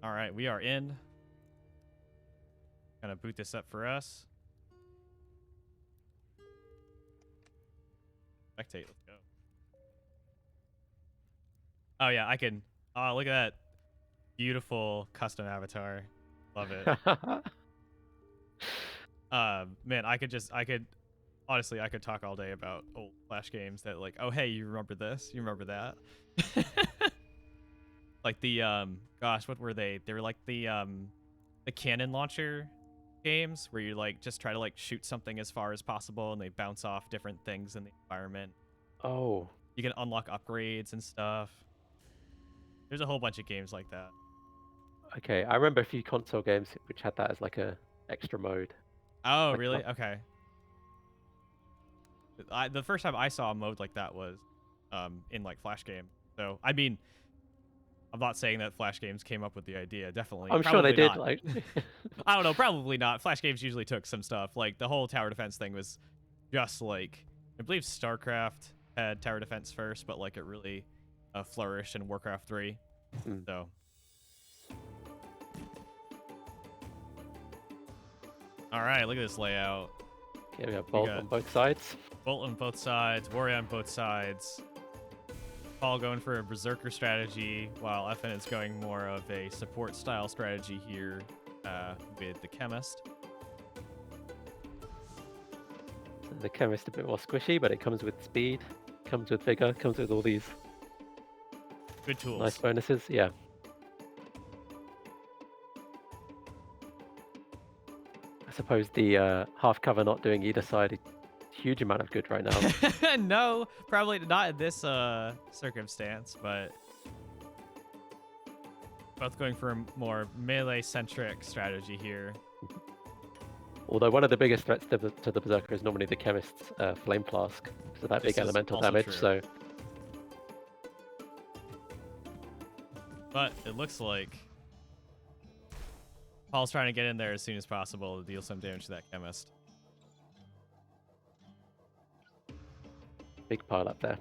All right, we are in. Gonna boot this up for us. Spectate, let's go. Oh yeah, I can. Oh, look at that beautiful custom avatar. Love it. Man, I could honestly, I could talk all day about old Flash games that like, oh hey, you remember this? You remember that? Like the gosh, what were they? They were like the cannon launcher games where you like just try to like shoot something as far as possible and they bounce off different things in the environment. Oh. You can unlock upgrades and stuff. There's a whole bunch of games like that. Okay, I remember a few console games which had that as like a extra mode. Oh, Like really? Okay. The first time I saw a mode like that was in like Flash game. So I mean, I'm not saying that Flash games came up with the idea. Definitely, I'm sure probably they did. not. Like, I don't know. Probably not. Flash games usually took some stuff. Like the whole tower defense thing was just like, I believe StarCraft had tower defense first, but like it really flourished in Warcraft 3. So. All right, look at this layout. yeah, we have Bolt on both sides. Bolt on both sides, Warrior on both sides. Paul going for a berserker strategy, while FN is going more of a support style strategy here with the chemist. So the chemist a bit more squishy, but it comes with speed, comes with vigor, comes with all these good tools. Nice bonuses, yeah. I suppose the half cover not doing either side a huge amount of good right now. No, probably not in this circumstance, but both going for a more melee-centric strategy here. Although one of the biggest threats to the Berserker is normally the Chemist's Flame Flask, so that big elemental damage, true. so... But it looks like Paul's trying to get in there as soon as possible to deal some damage to that Chemist. Big pile up there.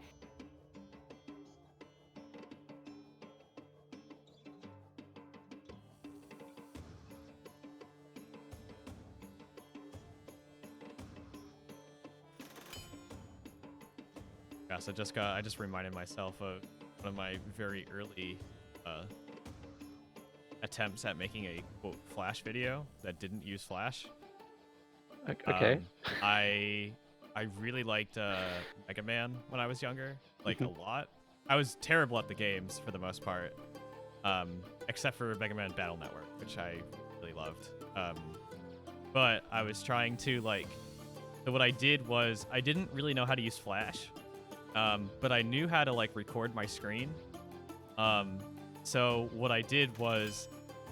Gosh, I just reminded myself of one of my very early attempts at making a quote Flash video that didn't use Flash. Okay. I really liked Mega Man when I was younger, like a lot. I was terrible at the games for the most part, except for Mega Man Battle Network, which I really loved. But I was trying to like, so what I did was I didn't really know how to use Flash, but I knew how to like record my screen. So what I did was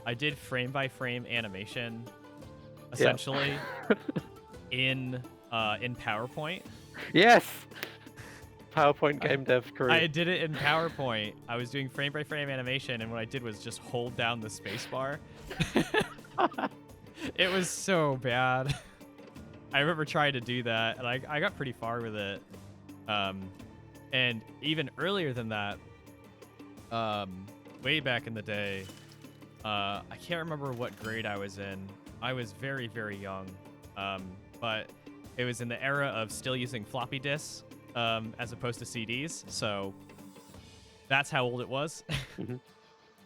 I did frame by frame animation, essentially, in PowerPoint. Yes. PowerPoint game dev career. I did it in PowerPoint. I was doing frame by frame animation, and what I did was just hold down the space bar. It was so bad. I remember trying to do that, and I got pretty far with it. And even earlier than that, way back in the day, I can't remember what grade I was in. I was very, very young, but it was in the era of still using floppy disks as opposed to CDs, so that's how old it was.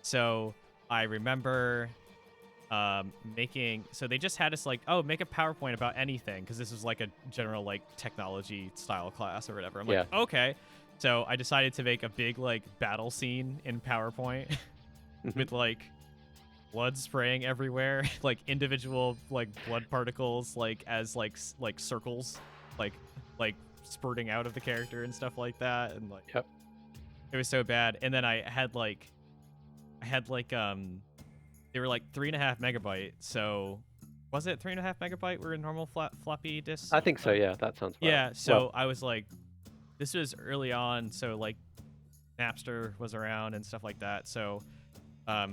So I remember so they just had us like, oh, make a PowerPoint about anything, because this was like a general like technology style class or whatever. I'm like, okay. So I decided to make a big like battle scene in PowerPoint with like blood spraying everywhere, like individual like blood particles like as like circles like spurting out of the character and stuff like that, and like it was so bad. And then I had like they were like 3.5 megabyte. So was it 3.5 megabyte were a normal floppy disk? I think so, yeah, that sounds right. Yeah, so I was like, this was early on, so like Napster was around and stuff like that. So I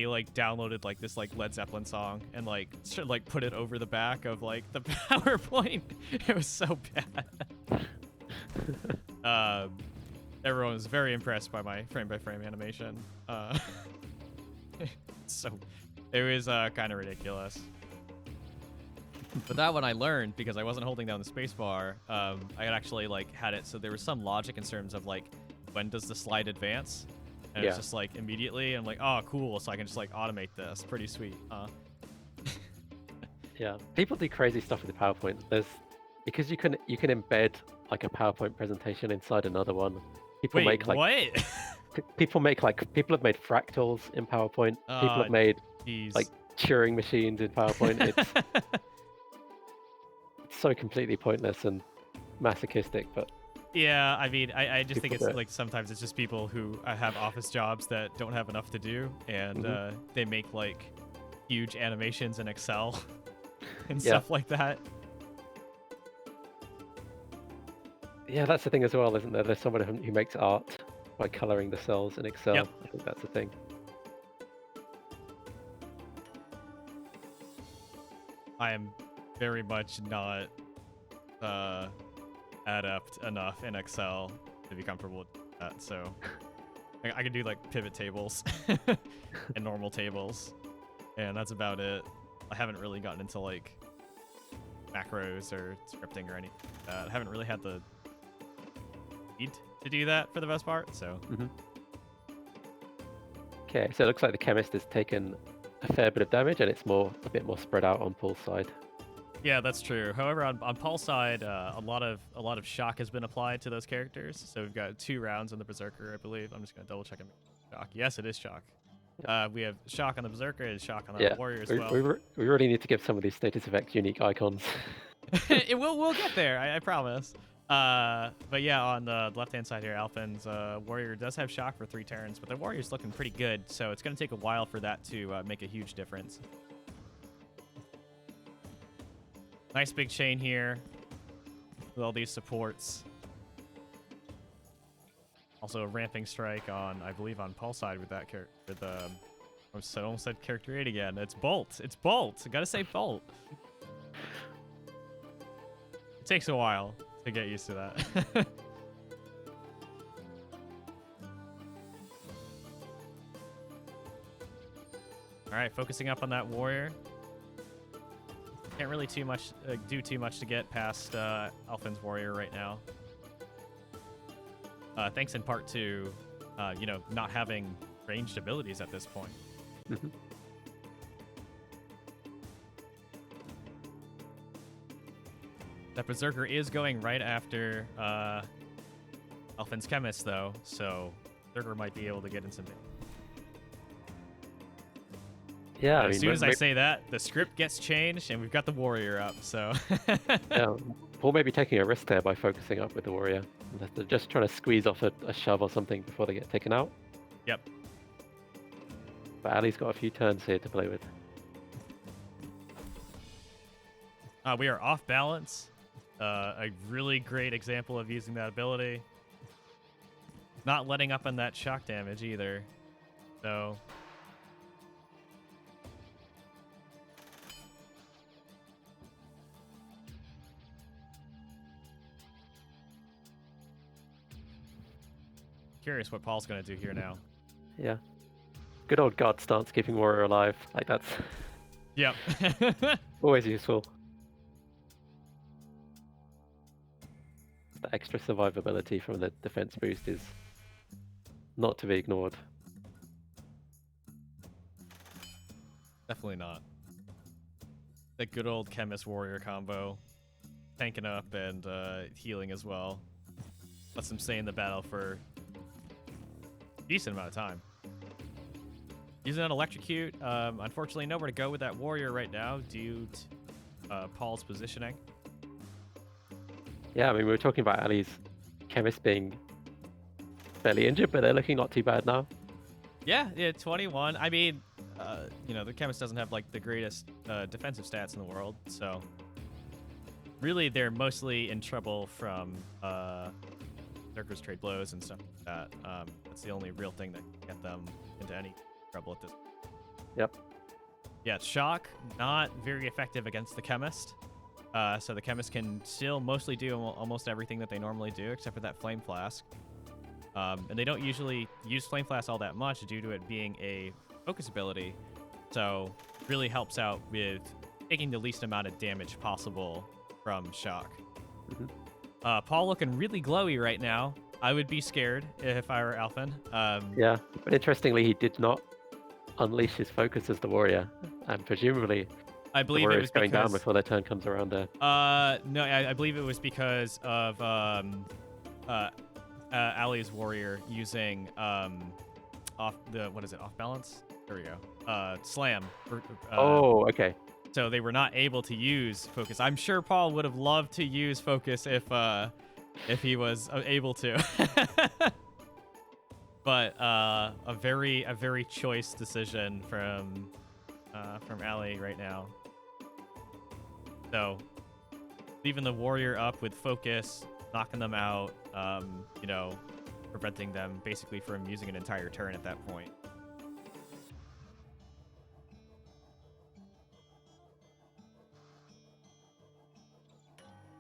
like downloaded like this like Led Zeppelin song and like put it over the back of like the PowerPoint. It was so bad. Everyone was very impressed by my frame by frame animation. So it was kind of ridiculous. But that one I learned because I wasn't holding down the spacebar. I had actually like had it so there was some logic in terms of like when does the slide advance, and it's just like immediately. I'm like, oh, cool, so I can just like automate this. Pretty sweet. Yeah, people do crazy stuff with the PowerPoint. Because you can embed like a PowerPoint presentation inside another one. People Wait, make like what? people have made fractals in PowerPoint. People have made like Turing machines in PowerPoint. It's so completely pointless and masochistic, but yeah, I mean, I just think it's like sometimes it's just people who have office jobs that don't have enough to do, and they make like huge animations in Excel and stuff like that. Yeah, that's the thing as well, isn't there? There's someone who makes art by coloring the cells in Excel. Yep. I think that's the thing. I am very much not adept enough in Excel to be comfortable with that, so I can do like pivot tables and normal tables, and that's about it. I haven't really gotten into like macros or scripting or anything like that. I haven't really had the need to do that for the most part, so. Okay, so it looks like the chemist has taken a fair bit of damage, and it's a bit more spread out on Paul's side. Yeah, that's true. However, on Paul's side, a lot of shock has been applied to those characters. So we've got 2 rounds on the Berserker, I believe. I'm just gonna double check and make shock. Yes, it is shock. We have shock on the Berserker and shock on the Warrior as well. We really need to give some of these status effects unique icons. We'll get there, I promise. But yeah, on the left-hand side here, Alphen's Warrior does have shock for 3 turns, but the Warrior's looking pretty good, so it's going to take a while for that to make a huge difference. Nice big chain here with all these supports. Also a ramping strike on, I believe, on Paul's side with that character. I almost said character 8 again. It's Bolt. It's Bolt. I gotta say Bolt. It takes a while to get used to that. All right, focusing up on that Warrior. Can't really do too much to get past Alphen's Warrior right now. Thanks in part to, not having ranged abilities at this point. That Berserker is going right after Alphen's Chemist, though, so Berserker might be able to get in some. Yeah, as soon as I say that, the script gets changed, and we've got the Warrior up, so. Yeah, Paul may be taking a risk there by focusing up with the Warrior. They're just trying to squeeze off a shove or something before they get taken out. Yep. But Ali's got a few turns here to play with. We are off balance. A really great example of using that ability. Not letting up on that shock damage either. So. Curious what Paul's going to do here now. Yeah. Good old guard stance, keeping Warrior alive. Like, that's Yep. always useful. The extra survivability from the defense boost is not to be ignored. Definitely not. That good old Chemist Warrior combo. Tanking up and healing as well. Lets them stay in the battle for a decent amount of time. Using an Electrocute. Unfortunately, nowhere to go with that Warrior right now due to Paul's positioning. Yeah, I mean, we were talking about Ali's Chemist being fairly injured, but they're looking not too bad now. Yeah, 21. I mean, the Chemist doesn't have like the greatest defensive stats in the world, so really they're mostly in trouble from Berserker's trade blows and stuff like that. That's the only real thing that can get them into any trouble at this. Yep. Yeah, shock not very effective against the Chemist. So the Chemist can still mostly do almost everything that they normally do, except for that Flame Flask. And they don't usually use Flame Flask all that much due to it being a focus ability. So really helps out with taking the least amount of damage possible from shock. Paul looking really glowy right now. I would be scared if I were Alphen. Yeah, but interestingly, he did not unleash his focus as the warrior, and presumably I the believe it warrior was is going down because before their turn comes around there. no, I believe it was because of Ali's warrior using off balance. There we go. Slam. Oh, okay. So they were not able to use focus. I'm sure Paul would have loved to use focus if he was able to. But a very choice decision from Ali right now. So leaving the warrior up with focus, knocking them out, you know, preventing them basically from using an entire turn at that point.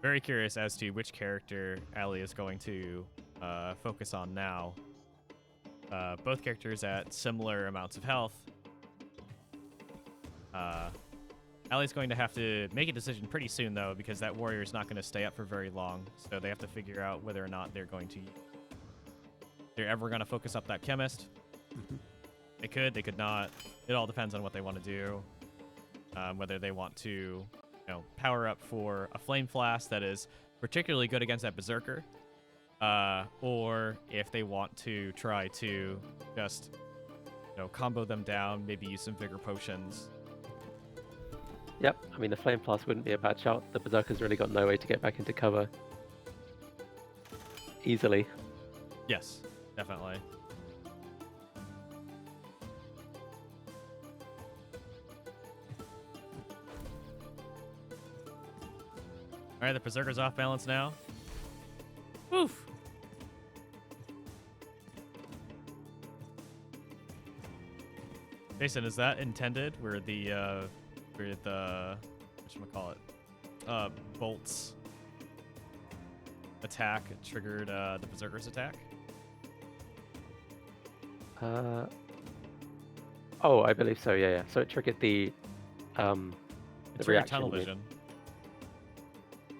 Very curious as to which character Ali is going to focus on now. Both characters at similar amounts of health. Ali's going to have to make a decision pretty soon, though, because that warrior is not going to stay up for very long. So they have to figure out whether or not they're going to... They're ever going to focus up that chemist. They could not. It all depends on what they want to do. Whether they want to... power up for a flame flask that is particularly good against that berserker, or if they want to try to just, combo them down, maybe use some vigor potions. Yep, I mean the flame flask wouldn't be a bad shot. The berserker's really got no way to get back into cover easily. Yes, definitely. All right, the berserker's off balance now. Woof. Jason, is that intended? Where the whatchamacallit, bolts attack triggered the berserker's attack? Oh, I believe so. Yeah. So it triggered the triggered tunnel vision,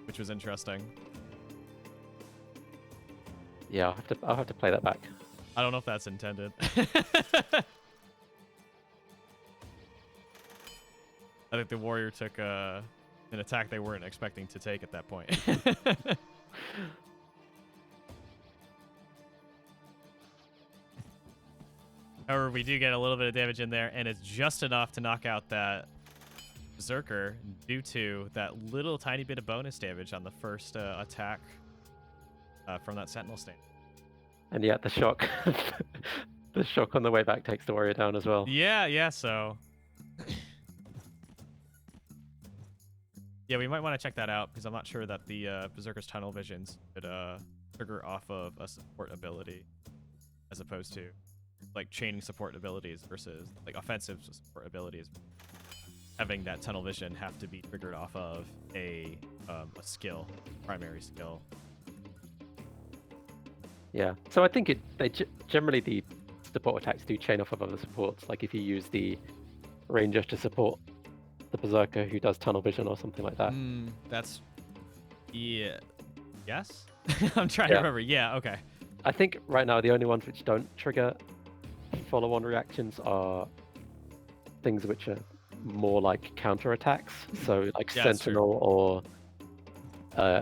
which was interesting. Yeah, I'll have to play that back. I don't know if that's intended. I think the warrior took an attack they weren't expecting to take at that point. However, we do get a little bit of damage in there, and it's just enough to knock out that berserker due to that little tiny bit of bonus damage on the first attack from that sentinel stand. And yet the shock, the shock on the way back takes the warrior down as well. Yeah. So, yeah, we might want to check that out because I'm not sure that the berserker's tunnel visions could trigger off of a support ability, as opposed to like chaining support abilities versus like offensive support abilities. Having that tunnel vision have to be triggered off of a skill, primary skill. Yeah, so I think generally the support attacks do chain off of other supports. Like if you use the ranger to support the berserker who does tunnel vision or something like that. That's yes. I'm trying to remember. Yeah, okay. I think right now the only ones which don't trigger follow-on reactions are things which are more like counter attacks. So like sentinel or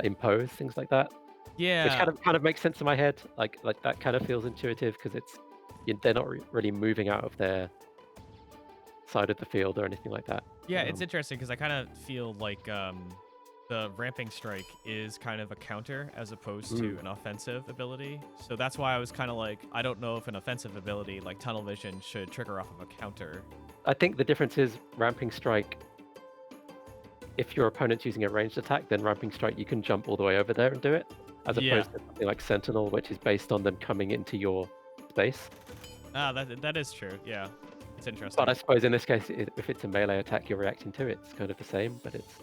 impose, things like that. Yeah, which kind of makes sense in my head. Like that kind of feels intuitive because they're not really moving out of their side of the field or anything like that. Yeah, it's interesting because I kind of feel like the ramping strike is kind of a counter as opposed to an offensive ability. So that's why I was kind of like, I don't know if an offensive ability like tunnel vision should trigger off of a counter. I think the difference is ramping strike. If your opponent's using a ranged attack, then ramping strike you can jump all the way over there and do it, as opposed to something like sentinel, which is based on them coming into your space. That is true. Yeah, it's interesting. But I suppose in this case, if it's a melee attack you're reacting to, it's kind of the same. But it's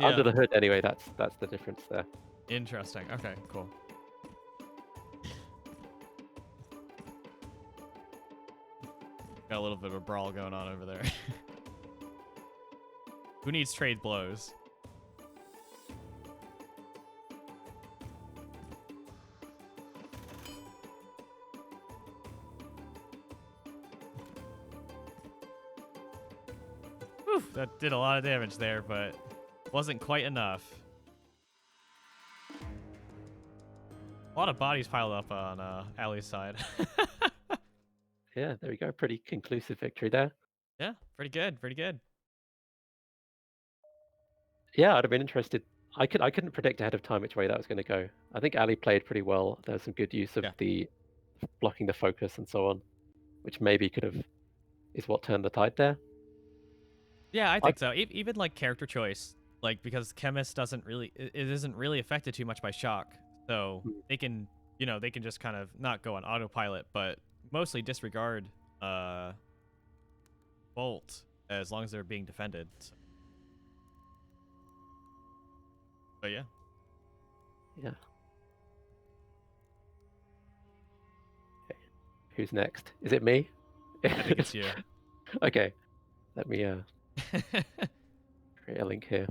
under the hood anyway. That's the difference there. Interesting. Okay, cool. Got a little bit of a brawl going on over there. Who needs trade blows? Whew, that did a lot of damage there, but wasn't quite enough. A lot of bodies piled up on Ali's side. Yeah, there we go. Pretty conclusive victory there. Yeah, pretty good, pretty good. Yeah, I'd have been interested. I couldn't predict ahead of time which way that was going to go. I think Ali played pretty well. There was some good use of the blocking the focus and so on, which maybe is what turned the tide there. Yeah, I think so. Even like character choice, like because Chemist it isn't really affected too much by shock, so they can just kind of not go on autopilot, but mostly disregard Bolt as long as they're being defended. So. But yeah. Yeah. Okay. Who's next? Is it me? I think it's you. Okay. Let me create a link here.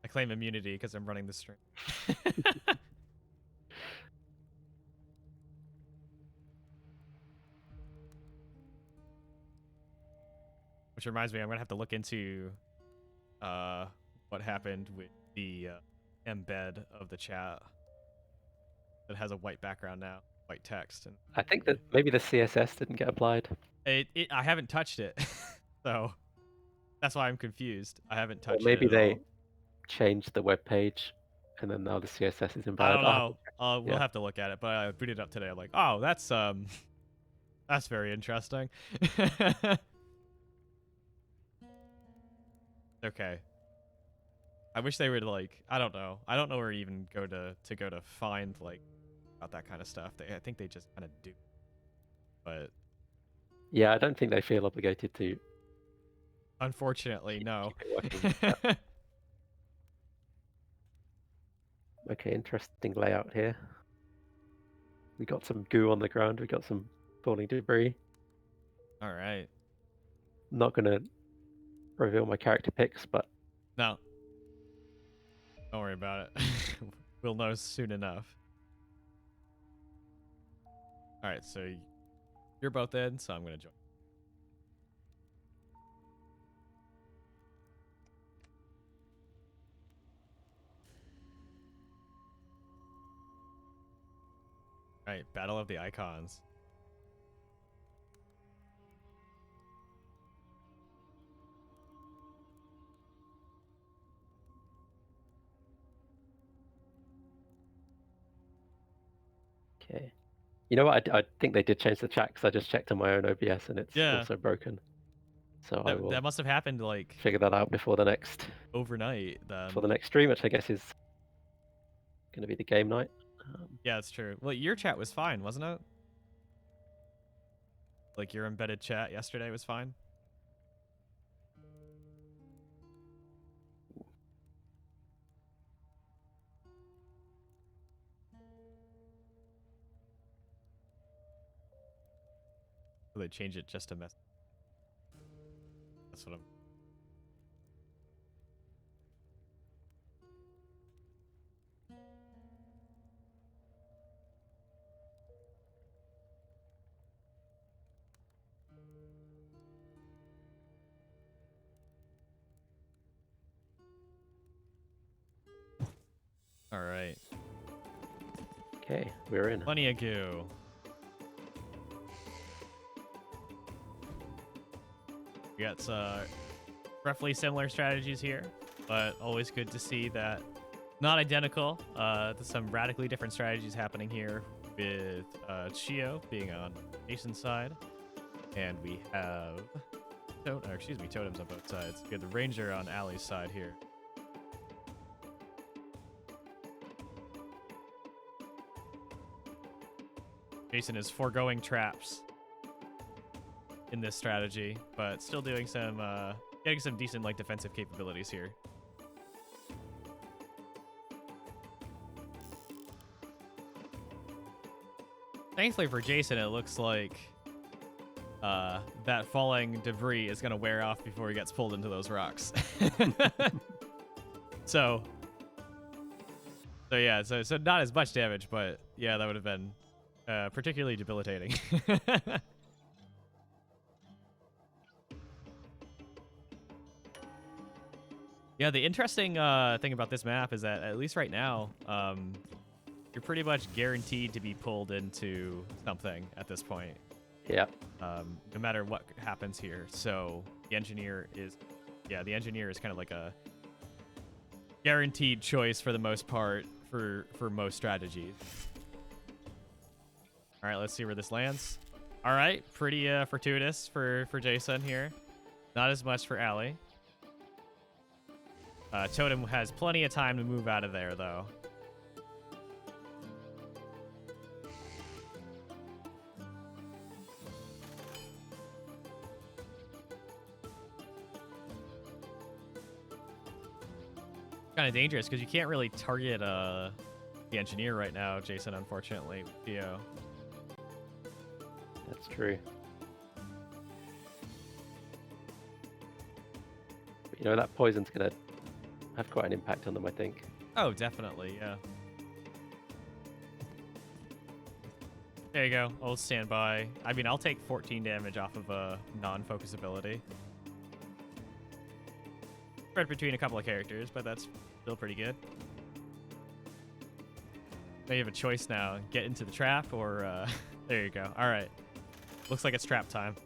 I claim immunity because I'm running the stream. Which reminds me, I'm gonna have to look into what happened with the embed of the chat that has a white background now, white text. And I think that maybe the CSS didn't get applied. I haven't touched it, so that's why I'm confused. I haven't touched maybe it. Maybe they changed the web page, and then now the CSS is invalid. I don't know. We'll have to look at it. But I booted it up today. I'm like, oh, that's very interesting. Okay. I wish they would like. I don't know. I don't know where to even go to find like about that kind of stuff. I think they just kind of do. But yeah, I don't think they feel obligated to. Unfortunately, no. Okay, interesting layout here. We got some goo on the ground. We got some falling debris. All right. Not gonna reveal my character picks, but no. Don't worry about it. We'll know soon enough. All right, so you're both in, so I'm gonna join. All right, Battle of the Icons. okay. You know what? I think they did change the chat because I just checked on my own OBS and it's also broken. So that must have happened like figure that out before the next overnight. Then for the next stream, which I guess is going to be the game night. Yeah, that's true. Well, your chat was fine, wasn't it? Like your embedded chat yesterday was fine. They change it just to mess. That's what I'm. All right. Okay, we're in. Plenty of goo. We got roughly similar strategies here, but always good to see that not identical. Some radically different strategies happening here with Chio being on Jason's side, and we have totems on both sides. We have the Ranger on Ali's side here. Jason is foregoing traps in this strategy, but still doing some getting some decent like defensive capabilities here. Thankfully for Jason, it looks like that falling debris is going to wear off before he gets pulled into those rocks. So yeah, so not as much damage, but yeah, that would have been particularly debilitating. Yeah, the interesting thing about this map is that, at least right now, you're pretty much guaranteed to be pulled into something at this point. Yeah. No matter what happens here. So the engineer is kind of like a guaranteed choice for the most part for most strategies. All right, let's see where this lands. All right, pretty fortuitous for Jason here. Not as much for Allie. Totem has plenty of time to move out of there, though. Kind of dangerous because you can't really target the engineer right now, Jason, unfortunately. Theo. That's true. But, you know, that poison's gonna have quite an impact on them, I think. Oh, definitely, yeah. There you go. I'll stand by. I mean, I'll take 14 damage off of a non-focus ability. Spread between a couple of characters, but that's still pretty good. Now you have a choice now. Get into the trap or... there you go. All right. Looks like it's trap time.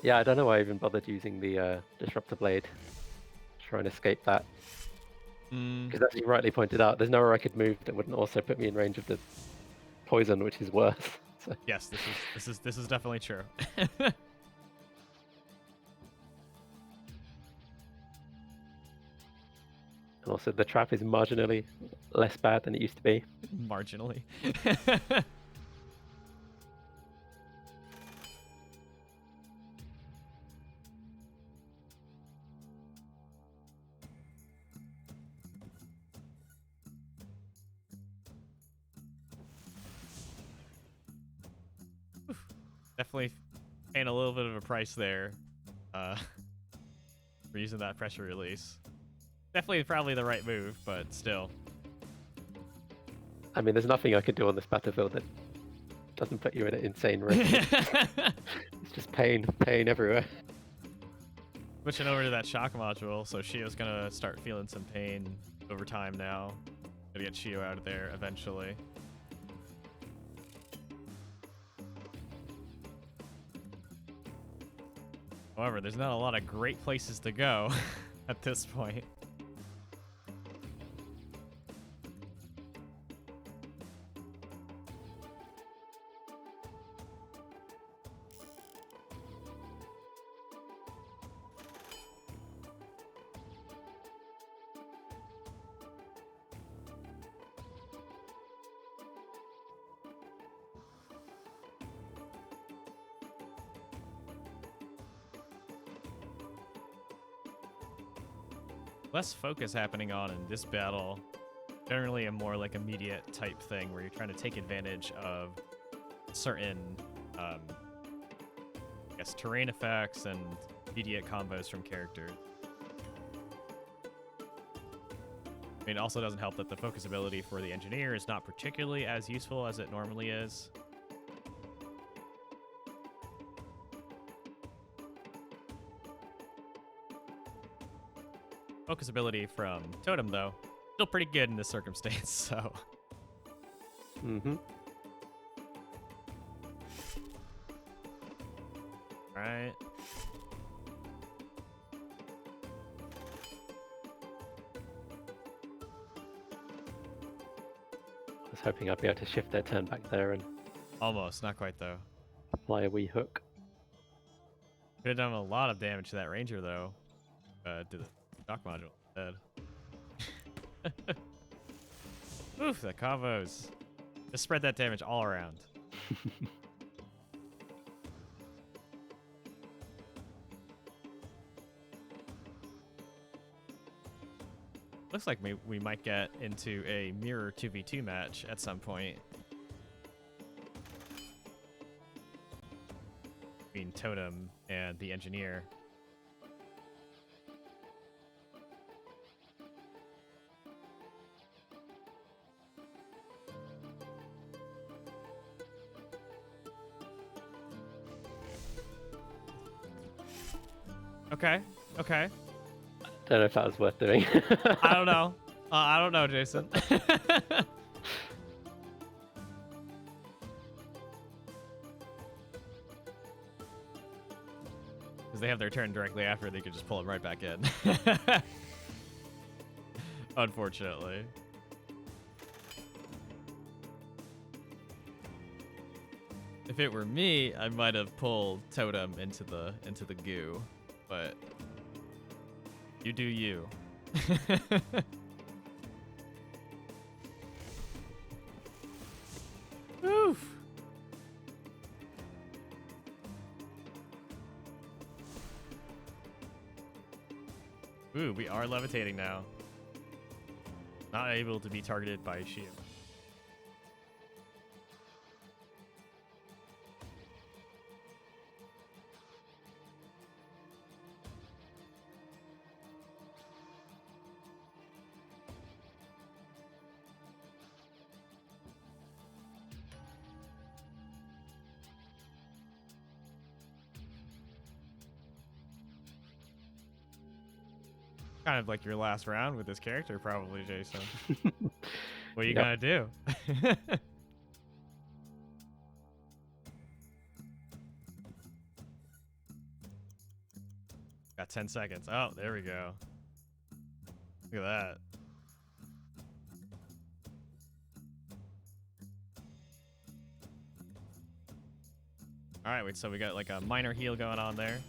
Yeah, I don't know why I even bothered using the Disruptor Blade. Try and escape that. Because as you rightly pointed out, there's nowhere I could move that wouldn't also put me in range of the poison, which is worse. So. Yes, this is definitely true. And also, the trap is marginally less bad than it used to be. Marginally. Definitely paying a little bit of a price there for using that pressure release. Definitely probably the right move, but still. I mean, there's nothing I could do on this battlefield that doesn't put you in an insane risk. It's just pain everywhere. Switching over to that shock module, so Shio's gonna start feeling some pain over time now. Gotta get Shio out of there eventually. However, there's not a lot of great places to go at this point. Less focus happening on in this battle. Generally a more like immediate type thing where you're trying to take advantage of certain, I guess, terrain effects and immediate combos from characters. I mean, it also doesn't help that the focus ability for the engineer is not particularly as useful as it normally is. Focus ability from Totem, though, still pretty good in this circumstance, so. Alright. I was hoping I'd be able to shift their turn back there and... Almost, not quite, though. Apply a wee hook. Could have done a lot of damage to that ranger, though. To the shock module instead. Oof, the combos. Just spread that damage all around. Looks like we might get into a mirror 2v2 match at some point. between Totem and the engineer. Okay. Okay. Don't know if that was worth doing. I don't know. I don't know, Jason. Because they have their turn directly after, they could just pull them right back in. Unfortunately. If it were me, I might have pulled Totem into the goo, but you do you. Oof. Ooh, we are levitating now. Not able to be targeted by shield. Kind of like your last round with this character, probably, Jason. What are you gonna do? Got 10 seconds. Oh, there we go. Look at that. All right, wait, so we got like a minor heal going on there.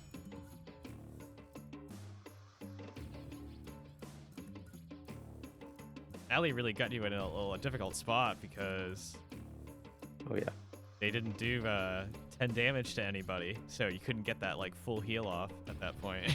Allie really got you in a difficult spot because Oh yeah. they didn't do 10 damage to anybody, so you couldn't get that like full heal off at that point.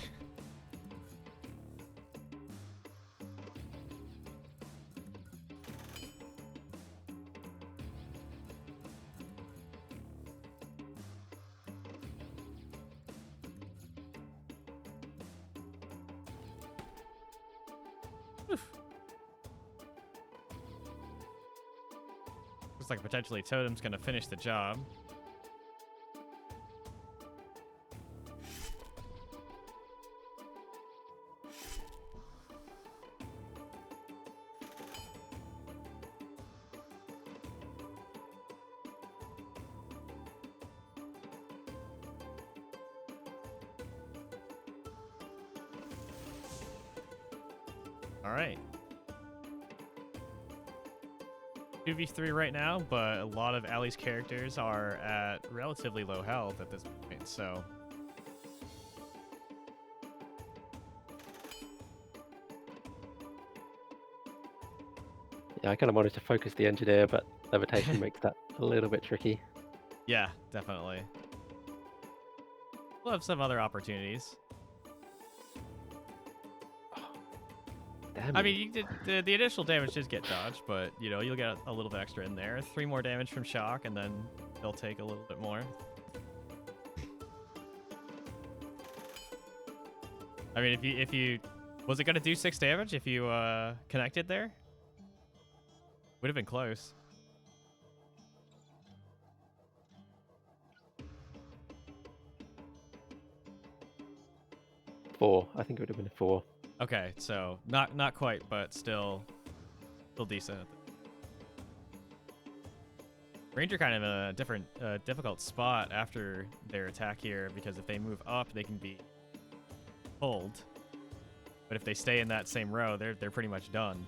Looks like potentially Totem's gonna finish the job. All right. 2v3 right now, but a lot of Allie's characters are at relatively low health at this point, so... Yeah, I kind of wanted to focus the engineer, but levitation makes that a little bit tricky. Yeah, definitely. We'll have some other opportunities. Damn I it. mean, you did, the initial damage does get dodged, but, you know, you'll get a little bit extra in there. 3 more damage from shock, and then they'll take a little bit more. I mean, if you... Was it going to do 6 damage if you connected there? Would have been close. Four. I think it would have been 4. Okay, so not quite, but still decent. Ranger kind of in a different difficult spot after their attack here, because if they move up, they can be pulled. But if they stay in that same row, they're pretty much done.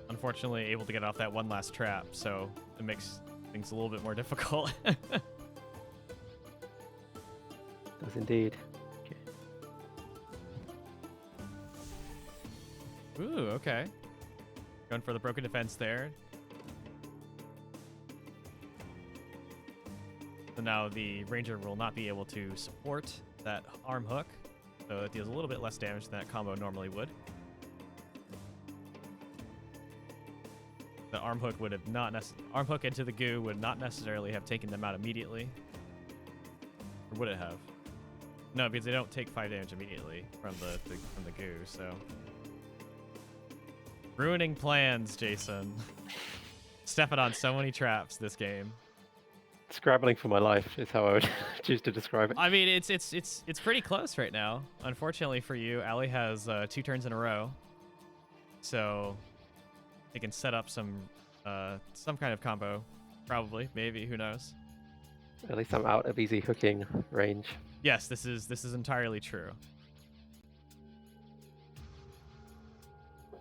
Unfortunately, able to get off that one last trap, so it makes things a little bit more difficult. Does indeed. Okay. Ooh, okay. Going for the broken defense there. So now the Ranger will not be able to support that arm hook, so it deals a little bit less damage than that combo normally would. The arm hook would have not arm hook into the goo would not necessarily have taken them out immediately. Or would it have? No, because they don't take 5 damage immediately from the goo, so ruining plans, Jason. Stepping on so many traps this game. Scrabbling for my life is how I would choose to describe it. I mean, it's pretty close right now. Unfortunately for you, Allie has 2 turns in a row, so they can set up some kind of combo, probably, maybe, who knows. At least I'm out of easy hooking range. Yes, this is entirely true.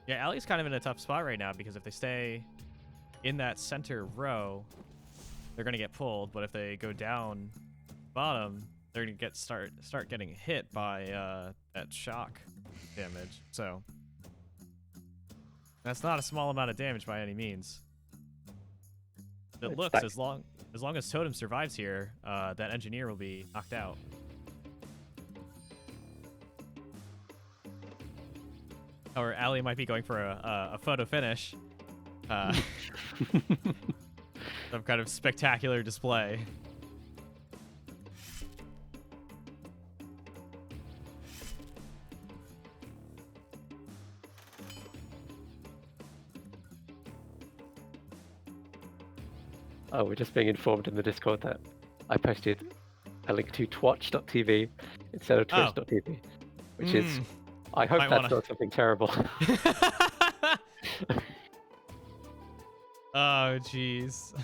Yeah, Allie's kind of in a tough spot right now because if they stay in that center row, they're gonna get pulled. But if they go down bottom, they're gonna start getting hit by that shock damage. So that's not a small amount of damage by any means. It looks as long as Totem survives here, that engineer will be knocked out. Or Allie might be going for a photo finish. Some kind of spectacular display. Oh, we're just being informed in the Discord that I posted a link to twatch.tv instead of twitch.tv, which is, I hope that's not something terrible. Oh, jeez.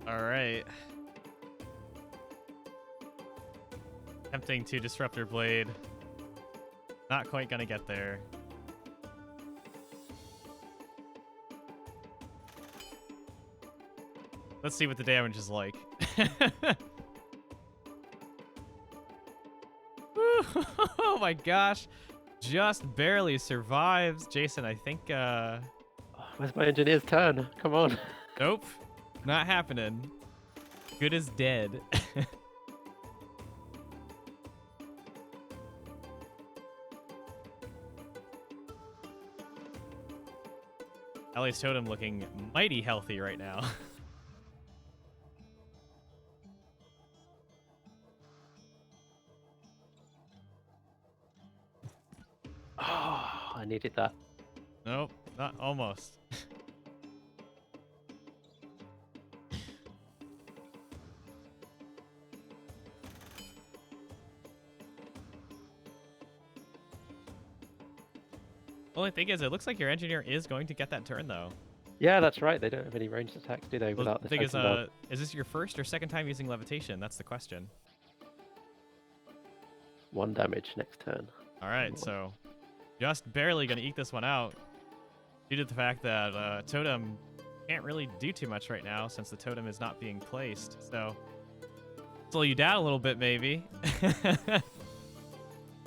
All right. Attempting to Disruptor Blade. Not quite gonna get there. Let's see what the damage is like. Oh my gosh. Just barely survives. Jason, I think Where's my engineer's turn? Come on. Nope. Not happening. Good as dead. Allie's Totem looking mighty healthy right now. Oh, I needed that. Nope, not almost. Only thing is, it looks like your engineer is going to get that turn, though. Yeah, that's right. They don't have any ranged attacks, do they? Without the thing is this your first or second time using levitation? That's the question. 1 damage next turn. All right, so just barely going to eke this one out due to the fact that Totem can't really do too much right now since the Totem is not being placed. So slow you down a little bit, maybe.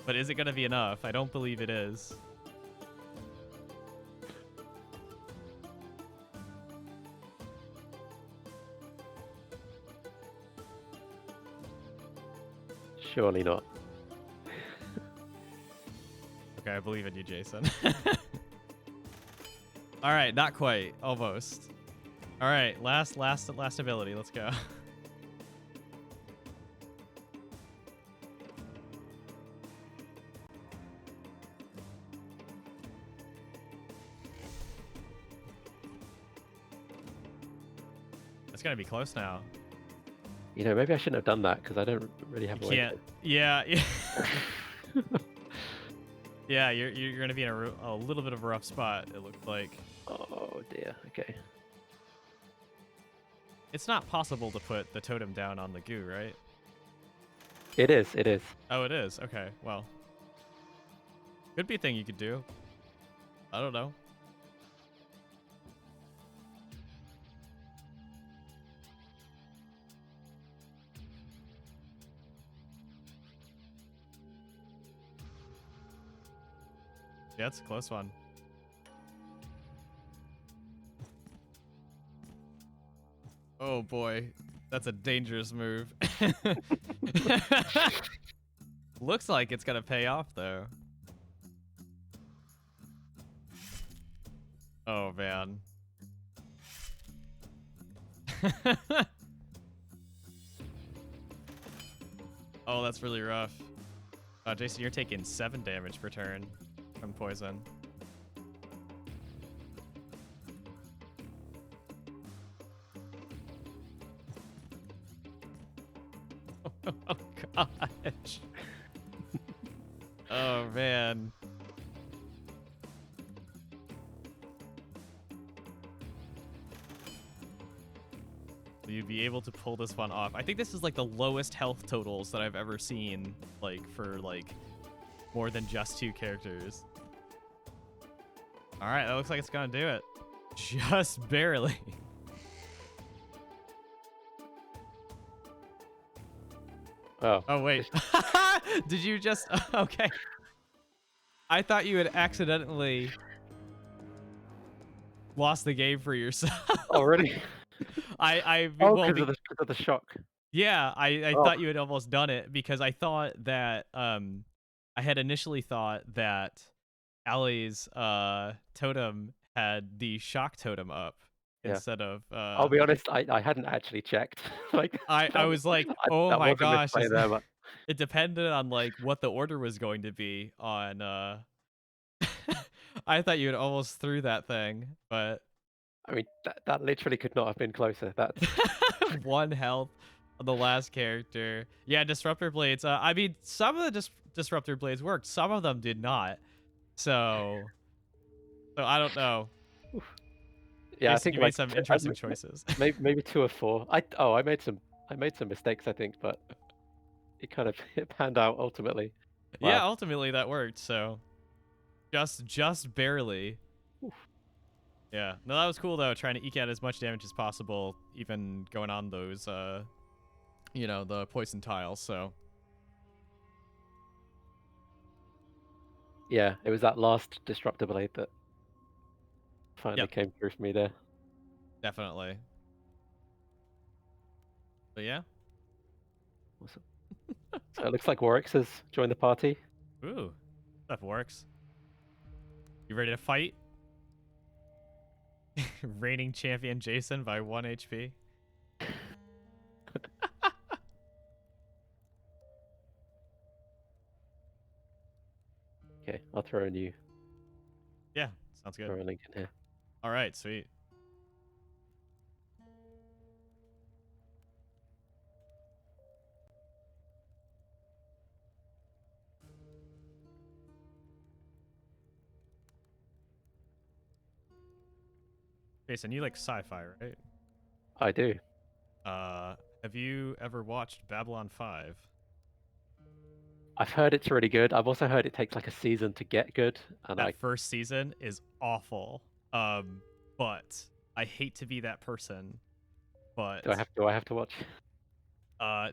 But is it going to be enough? I don't believe it is. Surely not. Okay, I believe in you, Jason. All right, not quite. Almost. All right, last ability. Let's go. It's gonna be close now. You know, maybe I shouldn't have done that because I don't really have a way to... Yeah. Yeah, you're gonna be in a little bit of a rough spot. It looked like. Oh dear. Okay. It's not possible to put the totem down on the goo, right? It is. It is. Oh, it is. Okay, well. Could be a thing you could do. I don't know. Yeah, it's a close one. Oh boy, that's a dangerous move. Looks like it's gonna pay off though. Oh man. Oh, that's really rough. Jason, you're taking 7 damage per turn from poison. Oh gosh. Oh man. You'd be able to pull this one off. I think this is like the lowest health totals that I've ever seen, like for like more than just 2 characters. All right, that looks like it's gonna do it. Just barely. Oh. Oh wait. Did you just? Okay. I thought you had accidentally lost the game for yourself. Already. I Oh, well, because of the shock. yeah, I Oh. thought you had almost done it because I thought that I had initially thought that Allie's totem had the shock totem up instead of I'll be honest, I hadn't actually checked. Like I was like, oh that my was a gosh, misplay there, but it depended on like what the order was going to be on I thought you had almost threw that thing, but I mean that literally could not have been closer. That's 1 health on the last character. Yeah, disruptor blades. I mean, some of the disruptor blades worked. Some of them did not. So I don't know. yeah. I Jason, think you like made some interesting choices. maybe 2 or 4. I made some mistakes, I think, but it kind of it panned out ultimately. Yeah, Wow. ultimately that worked. So just barely. Oof. Yeah. No, that was cool though. Trying to eke out as much damage as possible, even going on those you know, the poison tiles. So Yeah, it was that last disruptor blade that finally yep, came through for me there. definitely. But yeah. Awesome. So it looks like Warwick's has joined the party. Ooh, that works. You ready to fight? Reigning champion Jason by 1 HP. Okay, I'll throw a new Yeah, sounds good. throw a link in here. All right, sweet. Jason, you like sci-fi, right? I do. Have you ever watched Babylon 5? I've heard it's really good. I've also heard it takes like a season to get good, and That first season is awful. But I hate to be that person, but do I have to watch?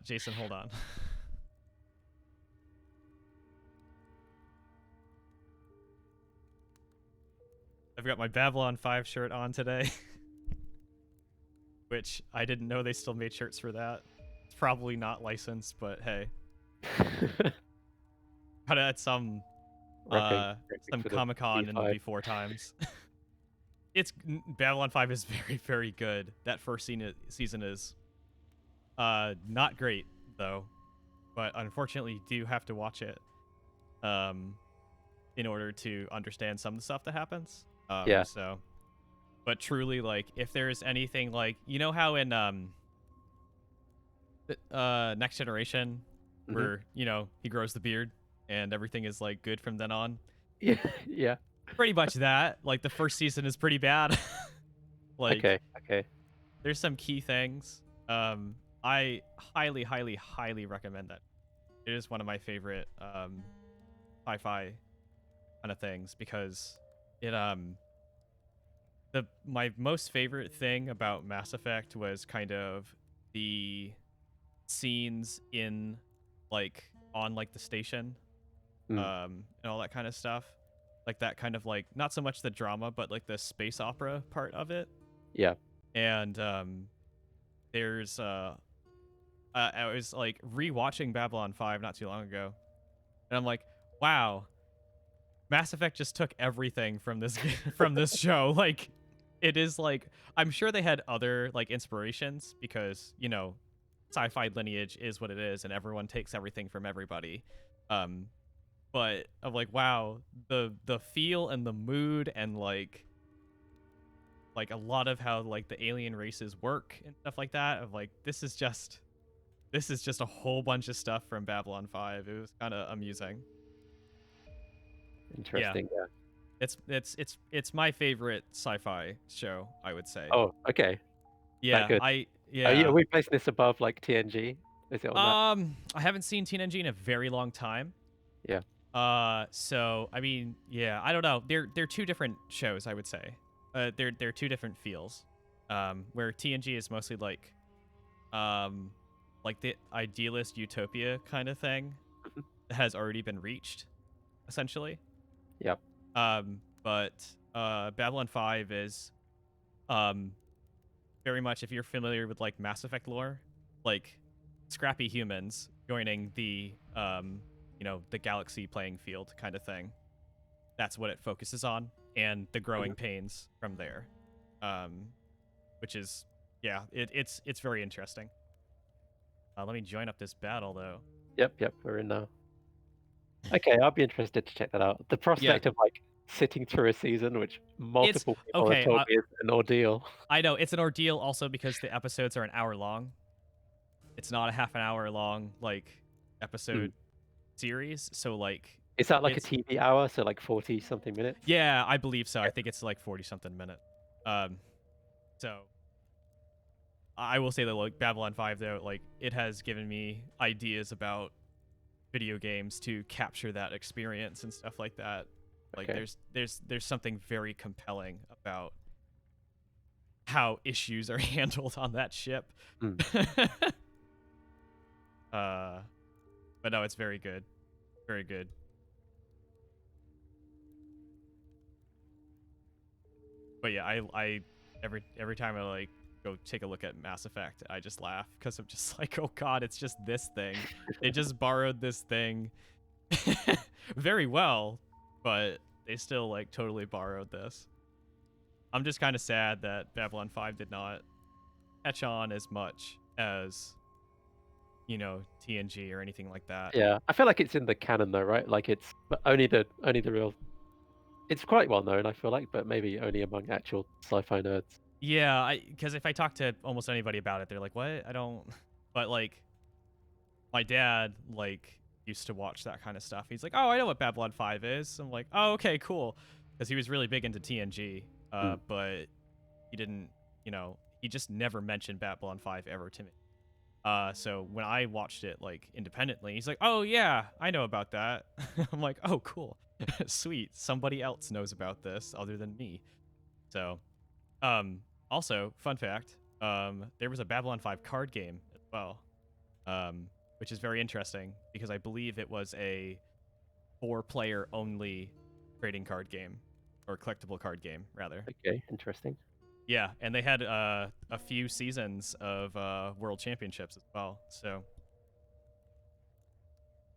Jason, hold on. I've got my Babylon 5 shirt on today. Which I didn't know they still made shirts for that. It's probably not licensed, but hey. Got it at some Repping for the Comic-Con in the E5. before times. It's Babylon 5 is very, very good. That first season is not great though, but unfortunately you do have to watch it in order to understand some of the stuff that happens. Yeah. So, but truly, like, if there's anything like, you know how in Next Generation, where you know he grows the beard and everything is like good from then on. Yeah. Yeah. Pretty much that. Like the first season is pretty bad. Like, Okay. Okay. there's some key things. I highly, highly, highly recommend that. It is one of my favorite sci-fi kind of things because it my most favorite thing about Mass Effect was kind of the scenes in like on like the station and all that kind of stuff, like that kind of like not so much the drama but like the space opera part of it. Yeah. And there's I was like rewatching Babylon 5 not too long ago, and I'm like, wow, Mass Effect just took everything from this from this show. Like, it is like, I'm sure they had other like inspirations because, you know, sci-fi lineage is what it is, and everyone takes everything from everybody. But I'm like, wow, the feel and the mood and like a lot of how like the alien races work and stuff like that. Of like, this is just a whole bunch of stuff from Babylon 5. It was kind of amusing. Interesting. Yeah. It's my favorite sci-fi show, I would say. Oh, okay. Yeah, That good. Are we placing this above like TNG? Is it on that? I haven't seen TNG in a very long time. Yeah. So I mean, yeah, I don't know. They're two different shows, I would say. They're two different feels. Where TNG is mostly like the idealist utopia kind of thing that has already been reached, essentially. Yep. But Babylon 5 is very much, if you're familiar with like Mass Effect lore, like scrappy humans joining the the galaxy playing field kind of thing. That's what it focuses on, and the growing pains from there. Which is it's very interesting. Let me join up this battle though. Yep, we're in now. Okay, I'll be interested to check that out. The prospect of like sitting through a season, which multiple people have told me is an ordeal. I know it's an ordeal also because the episodes are an hour long. It's not a half an hour long like episode series. So like, is that like a TV hour? So like 40 something minutes? Yeah, I believe so. I think it's like 40 something minutes. So I will say that like Babylon 5 though, like it has given me ideas about video games to capture that experience and stuff like that. Like there's something very compelling about how issues are handled on that ship. But no, it's very good. Very good. But yeah, I every time I like go take a look at Mass Effect, I just laugh because I'm just like, oh god, it's just this thing. They just borrowed this thing very well, but they still like totally borrowed this. I'm just kind of sad that Babylon 5 did not catch on as much as, you know, TNG or anything like that. Yeah, I feel like it's in the canon though, right? Like it's only the real. It's quite well known, I feel like, but maybe only among actual sci-fi nerds. Yeah, because if I talk to almost anybody about it, they're like, "What? I don't." But like, my dad like used to watch that kind of stuff. He's like, "Oh, I know what Babylon 5 is." I'm like, "Oh, okay, cool," because he was really big into TNG, but he didn't, you know, he just never mentioned Babylon 5 ever to me. So when I watched it like independently, he's like, "Oh yeah, I know about that." I'm like, "Oh, cool, sweet. Somebody else knows about this other than me." So, also, fun fact, there was a Babylon 5 card game as well, which is very interesting because I believe it was a 4-player only trading card game, or collectible card game, rather. Okay, interesting. Yeah, and they had a few seasons of World Championships as well, so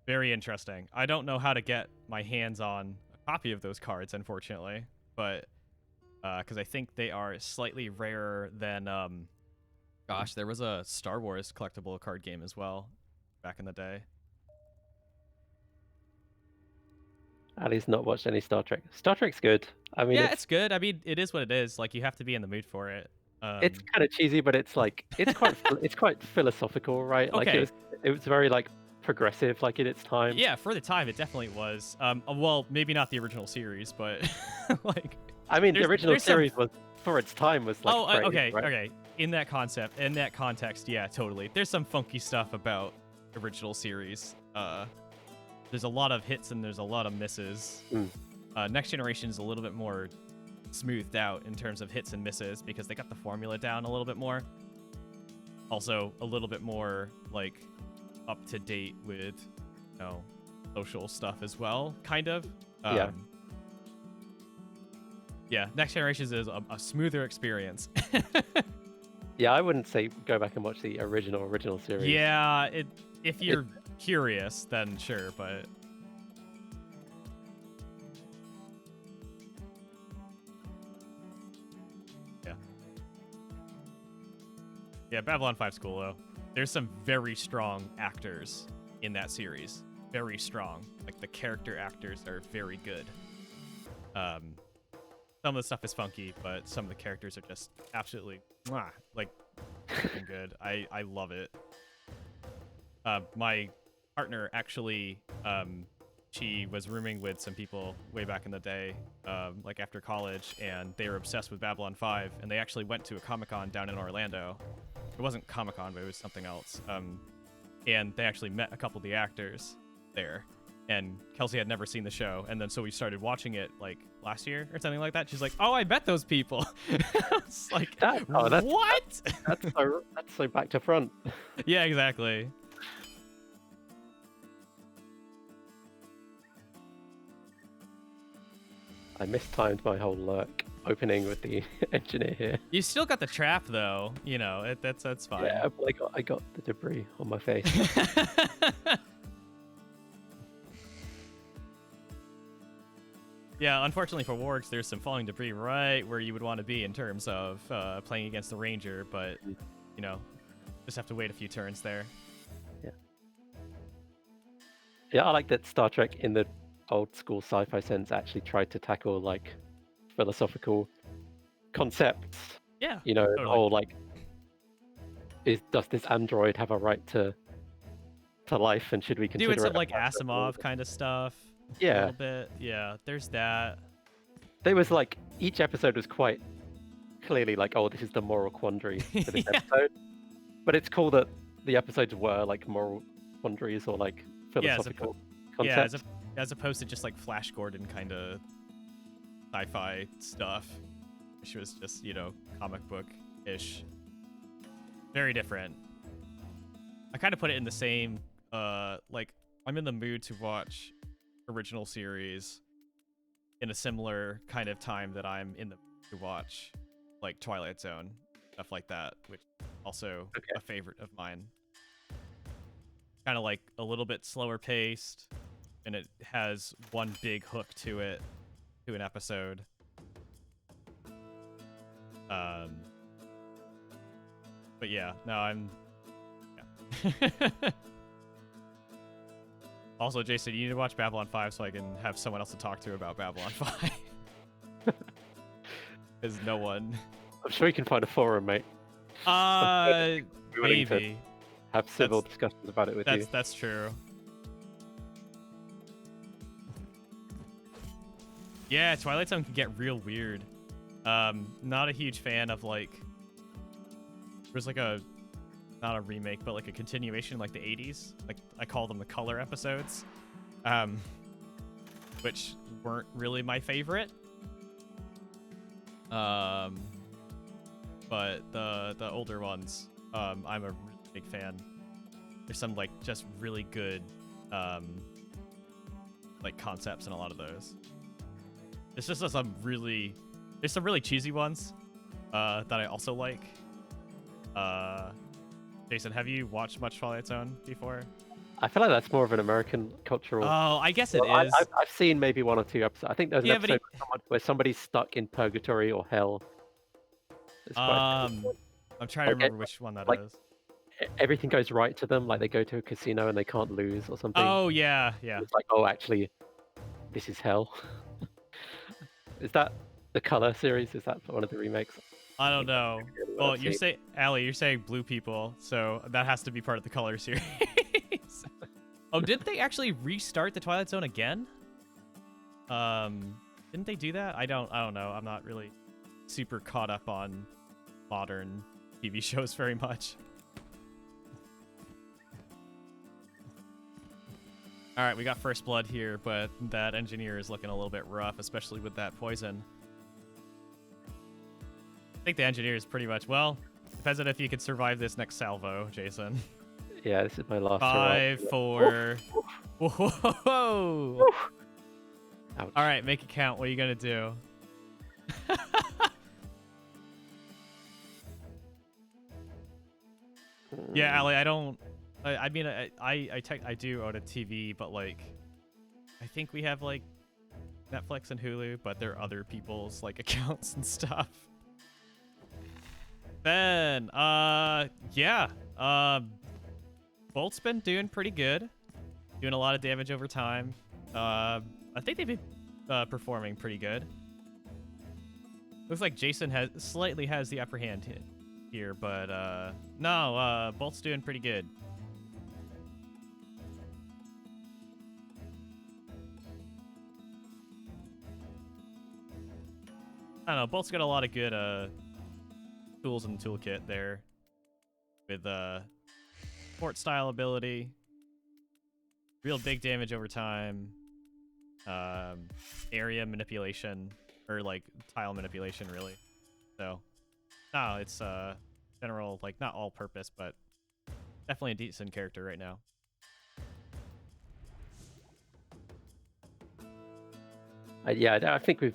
very interesting. I don't know how to get my hands on a copy of those cards, unfortunately, but because I think they are slightly rarer than gosh, there was a Star Wars collectible card game as well back in the day. Ali's not watched any Star Trek. Star Trek's good. I mean, yeah, it's good. I mean, it is what it is. Like, you have to be in the mood for it. It's kind of cheesy, but it's like it's quite philosophical, right? Okay. Like it was very like progressive, like in its time. Yeah, for the time, it definitely was. Well, maybe not the original series, but like. I mean, the original series was for its time was like. Oh, crazy, okay, right? okay. in that context, yeah, totally. There's some funky stuff about original series. There's a lot of hits and there's a lot of misses. Next Generation is a little bit more smoothed out in terms of hits and misses because they got the formula down a little bit more. Also, a little bit more like up to date with, you know, social stuff as well, kind of. Yeah. Yeah, Next Generations is a smoother experience. Yeah, I wouldn't say go back and watch the original series. Yeah, if you're curious, then sure, but yeah, Babylon 5's cool though. There's some very strong actors in that series. Very strong. Like the character actors are very good. Some of the stuff is funky, but some of the characters are just absolutely like freaking good. I love it. My partner actually, she was rooming with some people way back in the day, like after college, and they were obsessed with Babylon 5, and they actually went to a Comic-Con down in Orlando. It wasn't Comic-Con, but it was something else. And they actually met a couple of the actors there. And Kelsey had never seen the show, and then so we started watching it like last year or something like that. She's like, "Oh, I met those people." It's like, what? That's so back to front. Yeah, exactly. I mistimed my whole lurk opening with the engineer here. You still got the trap though, you know. That's fine. Yeah, but I got the debris on my face. Yeah, unfortunately for wargs, there's some falling debris right where you would want to be in terms of playing against the ranger, but, you know, just have to wait a few turns there. Yeah. Yeah, I like that Star Trek in the old school sci-fi sense actually tried to tackle, like, philosophical concepts. Yeah. You know, totally. the whole, like, does this android have a right to life, and should we consider doing some, it like, Asimov kind of stuff. Yeah. A little bit. Yeah, there's that. There was like each episode was quite clearly like, oh, this is the moral quandary for this episode. But it's cool that the episodes were like moral quandaries or like philosophical concepts. Yeah, as opposed to just like Flash Gordon kind of sci-fi stuff, which was just, you know, comic book-ish. Very different. I kind of put it in the same, like, I'm in the mood to watch original series in a similar kind of time that I'm in the to watch like Twilight Zone, stuff like that, which is also a favorite of mine. Kind of like a little bit slower paced, and it has one big hook to it, to an episode. But yeah, no, I'm yeah. Also, Jason, you need to watch Babylon 5 so I can have someone else to talk to about Babylon 5. Because no one... I'm sure you can find a forum, mate. Maybe. Have civil discussions about it with you. That's true. Yeah, Twilight Zone can get real weird. Not a huge fan of, like... There's like a... Not a remake, but like a continuation, like the 80s. Like I call them the color episodes, which weren't really my favorite. But the older ones, I'm a really big fan. There's some like just really good like concepts in a lot of those. It's just there's some really cheesy ones that I also like. Jason, have you watched much Twilight Zone before? I feel like that's more of an American cultural... Oh, I guess it is. I've seen maybe one or two episodes. I think there's an episode where somebody's stuck in purgatory or hell. I'm trying to remember which one that is. Everything goes right to them, like they go to a casino and they can't lose or something. Oh, yeah. It's like, oh, actually, this is hell. Is that the Color series? Is that one of the remakes? I don't know. Well, you're saying blue people, so that has to be part of the Color series. Oh, didn't they actually restart the Twilight Zone again? Didn't they do that? I don't know. I'm not really super caught up on modern TV shows very much. All right, we got first blood here, but that engineer is looking a little bit rough, especially with that poison. I think the engineer is pretty much, well, depends on if you can survive this next salvo, Jason. Yeah, this is my last 5, 4. Whoa! Ouch. All right, make it count. What are you gonna do? Yeah, Ali, I don't. I mean, I do own a TV, but like, I think we have like Netflix and Hulu, but they're other people's like accounts and stuff. Ben, yeah, Bolt's been doing pretty good, doing a lot of damage over time. I think they've been performing pretty good. Looks like Jason slightly has the upper hand here, but no, Bolt's doing pretty good. I don't know, Bolt's got a lot of good tools in the toolkit there with support style ability, real big damage over time, area manipulation, or like tile manipulation really. So no, it's general, like not all purpose, but definitely a decent character right now. Yeah, I think we've.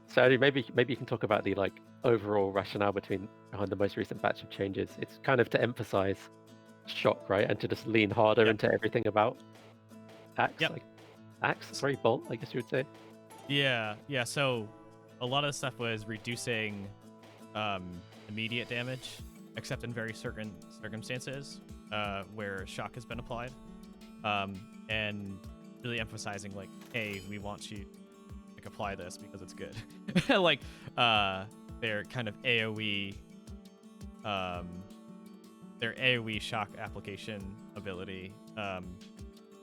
So maybe you can talk about the like overall rationale behind the most recent batch of changes. It's kind of to emphasize shock, right, and to just lean harder into everything about axe. Yep. Like, axe, sorry, bolt, I guess you would say. Yeah. So a lot of the stuff was reducing immediate damage, except in very certain circumstances where shock has been applied, and really emphasizing like, hey, we want you to apply this because it's good. Like their kind of AoE their AoE shock application ability,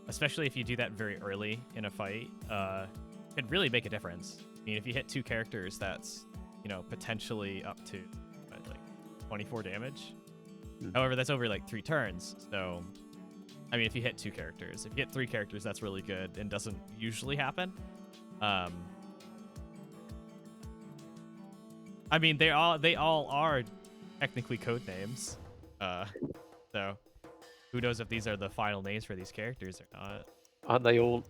especially if you do that very early in a fight, could really make a difference. I mean, if you hit 2 characters, that's, you know, potentially up to like 24 damage. However, that's over like 3 turns. So, I mean, if you hit 2 characters, if you hit 3 characters, that's really good and doesn't usually happen. I mean, they all are technically code names. So who knows if these are the final names for these characters or not? Aren't they all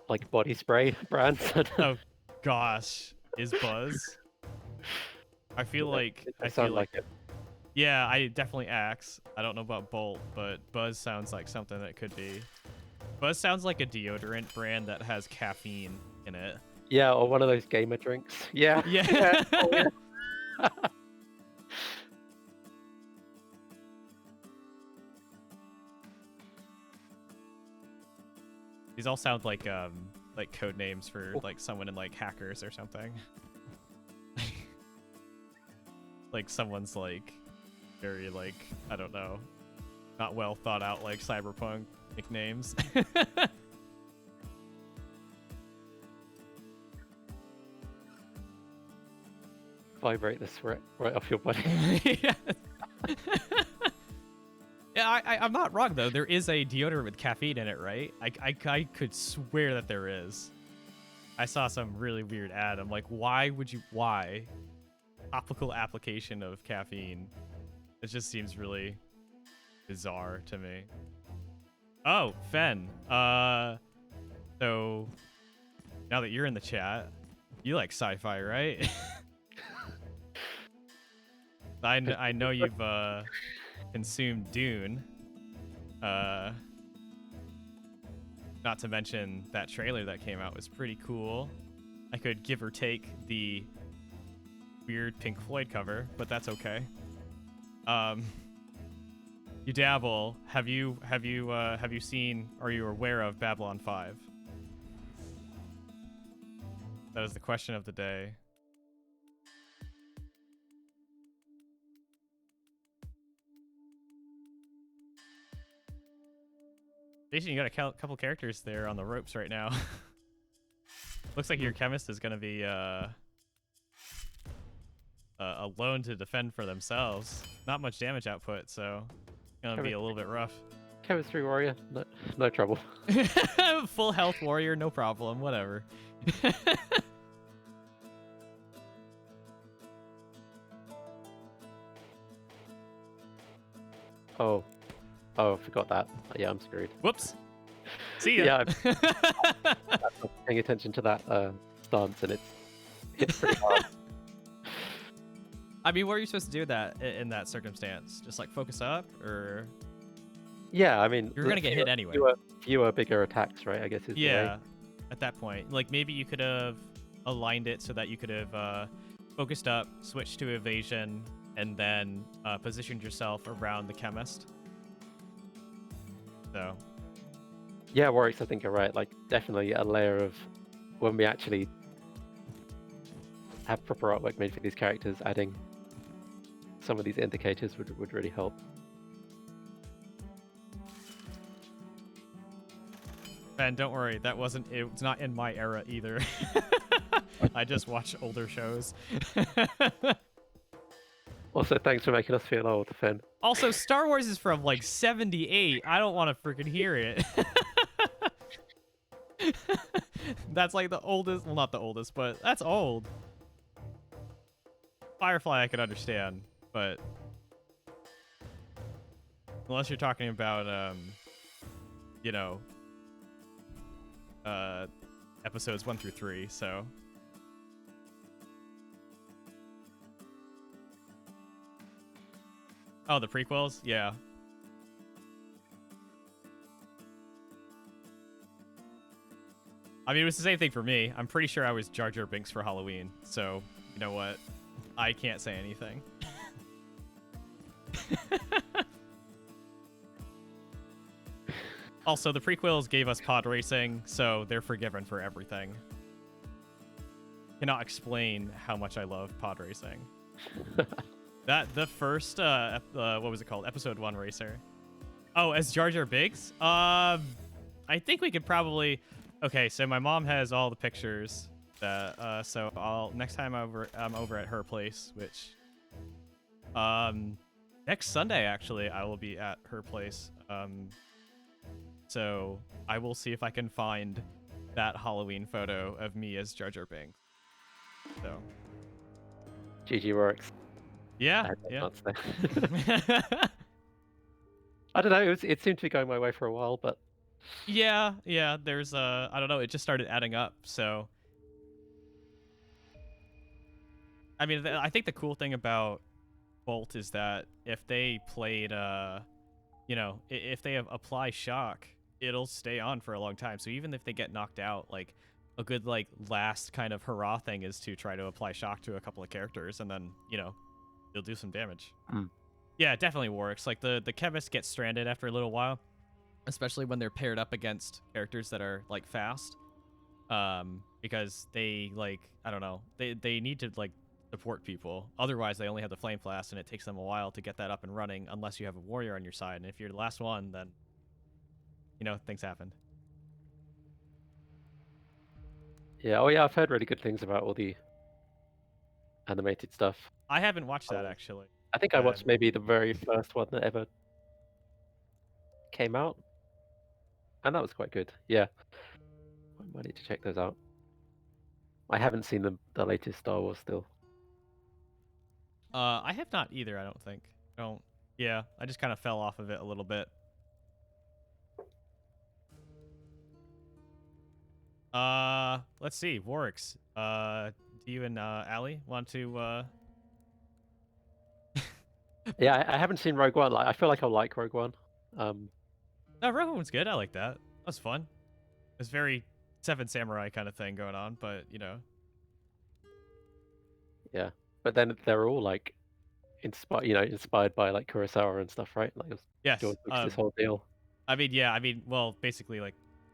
like body spray brands? Oh gosh, is Buzz? I feel like it. Yeah, I definitely Axe. I don't know about Bolt, but Buzz sounds like something that could be. Buzz sounds like a deodorant brand that has caffeine in it. Yeah, or one of those gamer drinks. Yeah. Yeah. Oh, yeah. These all sound like code names for like someone in like Hackers or something. Like someone's like very like, I don't know, not well thought out like cyberpunk nicknames. Vibrate the sweat right off your body. Yeah. Yeah, I'm not wrong though. There is a deodorant with caffeine in it, right? I could swear that there is. I saw some really weird ad. I'm like, why? Topical application of caffeine. It just seems really bizarre to me. Oh, Fen. So now that you're in the chat, you like sci-fi, right? I know you've consumed Dune. Not to mention that trailer that came out was pretty cool. I could give or take the weird Pink Floyd cover, but that's okay. You dabble. Have you seen? Are you aware of Babylon 5? That is the question of the day. Jason, you got a couple characters there on the ropes right now. Looks like your chemist is gonna be alone to defend for themselves. Not much damage output, so it's gonna be a little bit rough. Chemistry warrior, no trouble. Full health warrior, no problem. Whatever. Oh, I forgot that. Yeah, I'm screwed. Whoops. See ya. Yeah, I'm not paying attention to that stance, and it's pretty hard. I mean, what are you supposed to do that in that circumstance? Just like focus up, or Yeah, I mean, you're gonna get hit anyway. Fewer bigger attacks, right? I guess is the way. At that point, like maybe you could have aligned it so that you could have focused up, switched to evasion, and then positioned yourself around the chemist. So. Yeah, Warwick, I think you're right. Like, definitely a layer of when we actually have proper artwork made for these characters, adding some of these indicators would really help. Ben, don't worry. It's not in my era either. I just watch older shows. Also, thanks for making us feel old, Finn. Also, Star Wars is from like 78. I don't want to freaking hear it. That's like the oldest. Well, not the oldest, but that's old. Firefly, I could understand, but unless you're talking about, you know, episodes 1 through 3, so. Oh, the prequels? Yeah. I mean, it was the same thing for me. I'm pretty sure I was Jar Jar Binks for Halloween, so you know what? I can't say anything. Also, the prequels gave us pod racing, so they're forgiven for everything. Cannot explain how much I love pod racing. The first what was it called? Episode 1 racer. Oh, as Jar Jar Binks? I think we could probably. Okay, so my mom has all the pictures. So next time I'm over at her place, which next Sunday actually I will be at her place. So I will see if I can find that Halloween photo of me as Jar Jar Binks. So GG works. Yeah. I don't know. It seemed to be going my way for a while, but yeah. There's I don't know. It just started adding up. So I mean, I think the cool thing about Bolt is that if they played, if they apply shock, it'll stay on for a long time. So even if they get knocked out, like a good last kind of hurrah thing is to try to apply shock to a couple of characters, and then you'll do some damage. Yeah, it definitely works. Like the chemists get stranded after a little while, especially when they're paired up against characters that are fast, because they I don't know, they need to support people. Otherwise, they only have the flame blast, and it takes them a while to get that up and running unless you have a warrior on your side. And if you're the last one, then things happen. Yeah. Oh yeah, I've heard really good things about all the animated stuff. I haven't watched that actually. I think I watched maybe the very first one that ever came out, and that was quite good. Yeah, I might need to check those out. I haven't seen the latest Star Wars still. I have not either. I don't think. Yeah, I just kind of fell off of it a little bit. Let's see, Warwick's. Do you and Allie want to? Yeah, I haven't seen Rogue One. I feel like I'll like Rogue One. No, Rogue One's good. I like that. That was fun. It's very Seven Samurai kind of thing going on, but Yeah, but then they're all inspired by Kurosawa and stuff, right? Yes. George Lucas, this whole deal. I mean, well, basically,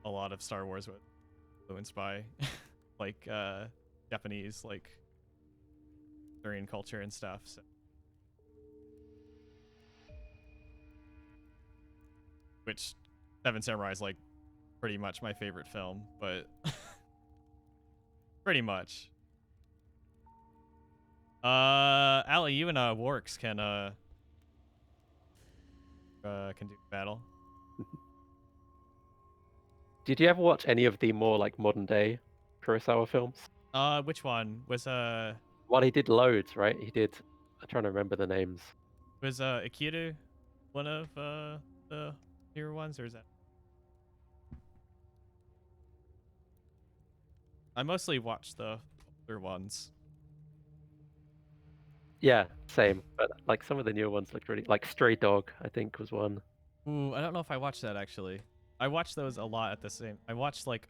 a lot of Star Wars would influenced by Japanese Korean culture and stuff. So. Which Seven Samurai is pretty much my favorite film, but pretty much. Ali, you and Warks can do battle. Did you ever watch any of the more like modern day Kurosawa films? Which one Well, he did loads, right? He did. I'm trying to remember the names. was Ikiru one of the newer ones, or is that? I mostly watched the older ones. Yeah, same. But like some of the newer ones looked really like Stray Dog, I think was one. Ooh, I don't know if I watched that actually. I watched those a lot at the same. I watched like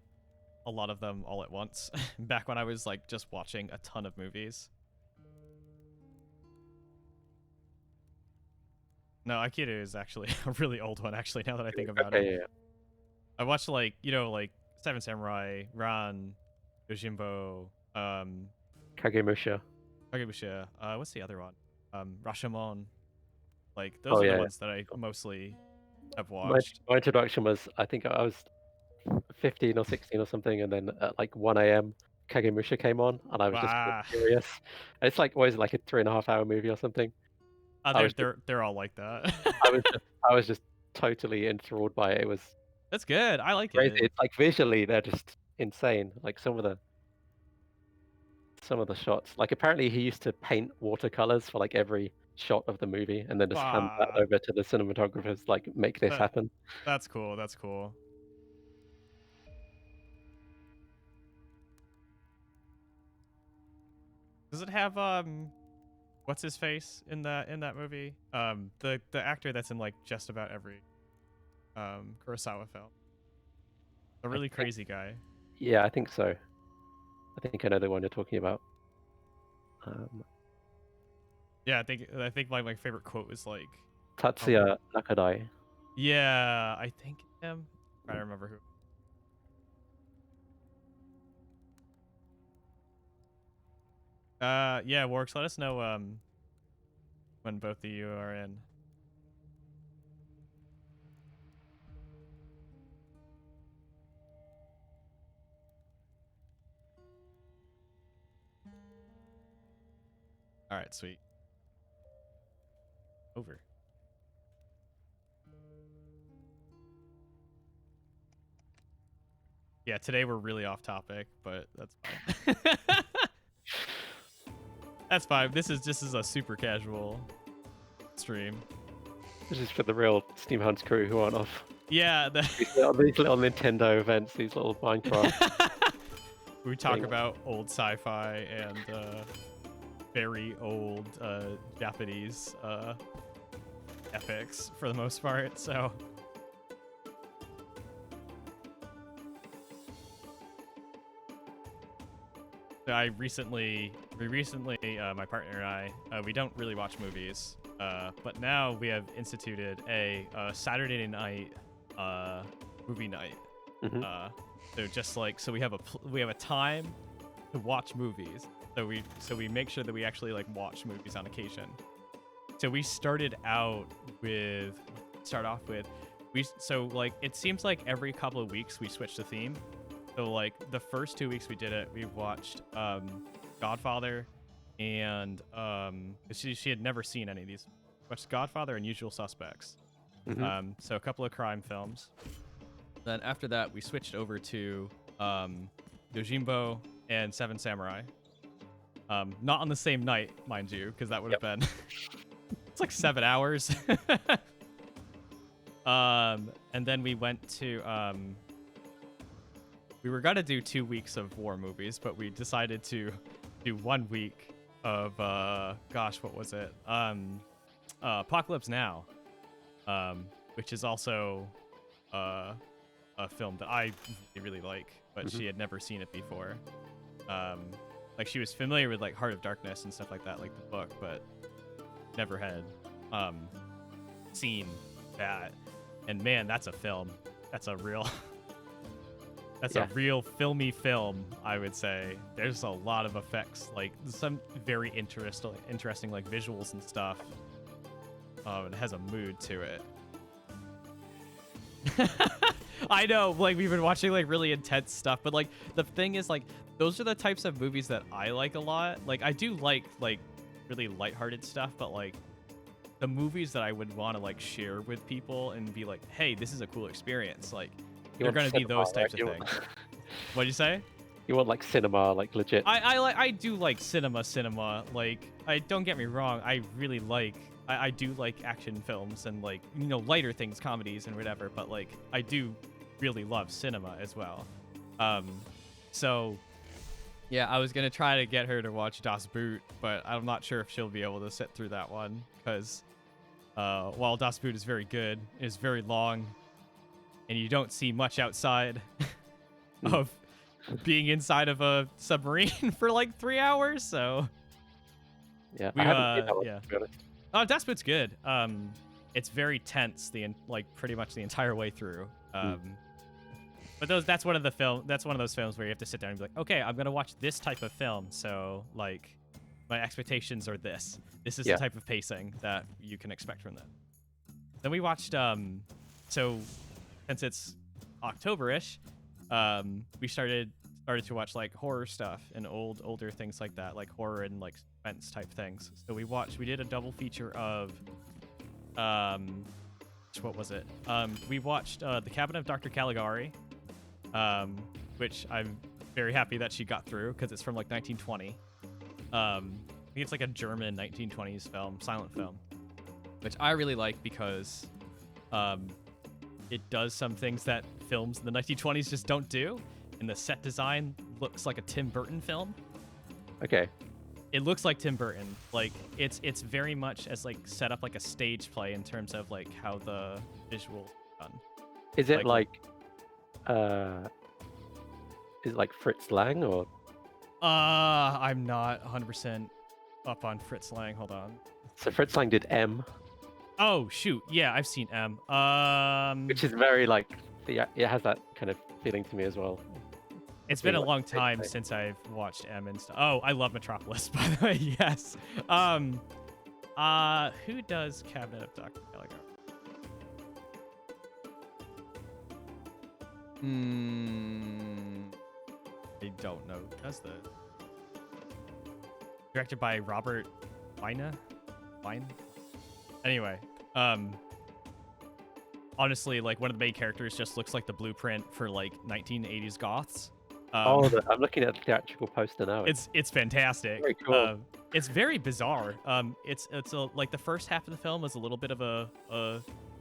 a lot of them all at once back when I was like just watching a ton of movies. No, Aikido is actually a really old one actually now that I think about it. Yeah. I watched like, like Seven Samurai, Ran, Yojimbo, Kagemusha. Kagebusha, what's the other one? Rashomon. Like those are the ones that I mostly have watched. My introduction was, I think I was 15 or 16 or something, and then at like 1 a.m. Kagemusha came on, and I was just curious. And it's like, what is it, like a 3.5-hour movie or something? They're all like that. I was just totally enthralled by it. It was That's good. I like crazy. it. It's like visually they're just insane. Like some of the shots. Like apparently he used to paint watercolors for like every shot of the movie, and then just hand that over to the cinematographers, like make this happen. That's cool. That's cool. Does it have what's his face in that movie? The actor that's in like just about every Kurosawa film. A really crazy guy. Yeah, I think so. I think I know the one you're talking about. Yeah, I think like my favorite quote was like Tatsuya Nakadai. Yeah, I think him. I'm trying to remember who. Yeah, Works. Let us know when both of you are in. All right, sweet. Over. Yeah, today we're really off topic, but that's fine. That's fine. This is a super casual stream. This is for the real Steamhounds crew who aren't off. Yeah, these little Nintendo events, these little Minecraft. We talk about old sci-fi and very old Japanese epics for the most part. So. My partner and I, we don't really watch movies, but now we have instituted a Saturday night movie night. Mm-hmm. So we have a time to watch movies. So we make sure that we actually like watch movies on occasion. So we started off with it seems like every couple of weeks we switch the theme. So like the first 2 weeks we did it, we watched Godfather and she had never seen any of these. Watched Godfather and Usual Suspects. Mm-hmm. So a couple of crime films. Then after that we switched over to Yojimbo and Seven Samurai. Not on the same night, mind you, because that would have been it's like 7 hours. And then we went to we were gonna do 2 weeks of war movies, but we decided to do 1 week of what was it? Apocalypse Now, which is also a film that I really like, but she had never seen it before. Like she was familiar with like Heart of Darkness and stuff like that, like the book, but never had seen that. And man, that's a film. That's a real. That's a real filmy film, I would say. There's a lot of effects, like some very interesting like visuals and stuff. It has a mood to it. I know, like we've been watching like really intense stuff, but like the thing is like those are the types of movies that I like a lot. Like I do like really lighthearted stuff, but like the movies that I would want to like share with people and be like, hey, this is a cool experience. Like they're gonna be those types of things. What'd you say? You want like cinema, like legit. I do like cinema. Like I don't get me wrong, I do like action films and like lighter things, comedies and whatever. But like I do really love cinema as well. So yeah, I was gonna try to get her to watch Das Boot, but I'm not sure if she'll be able to sit through that one because while Das Boot is very good, it is very long, and you don't see much outside of being inside of a submarine for like 3 hours. So yeah, I haven't seen that one, yeah. to be honest. Oh, Das Boot's good. It's very tense like pretty much the entire way through. But that's one of those films where you have to sit down and be like, okay, I'm gonna watch this type of film, so like my expectations are this. This is the type of pacing that you can expect from that. Then we watched so since it's October-ish, we started to watch like horror stuff and older things like that, like horror and like suspense type things. So we did a double feature of what was it? We watched The Cabinet of Dr. Caligari, which I'm very happy that she got through because it's from like 1920. I think it's like a German 1920s film, silent film, which I really like because it does some things that films in the 1920s just don't do. And the set design looks like a Tim Burton film. Okay. It looks like Tim Burton. Like it's very much as like set up like a stage play in terms of like how the visual is done. Is it like Fritz Lang or? I'm not 100% up on Fritz Lang. Hold on. So Fritz Lang did M. Oh shoot, yeah, I've seen M. Which is very like, it has that kind of feeling to me as well. It's been a long time since I've watched M and stuff. Oh, I love Metropolis, by the way. Yes. Who does Cabinet of Dr. Caligari? I don't know. Who does the? Directed by Robert Wine. Anyway, honestly, like one of the main characters just looks like the blueprint for like 1980s goths. I'm looking at the theatrical poster now. It's fantastic. Very cool. It's very bizarre. It's like the first half of the film is a little bit of a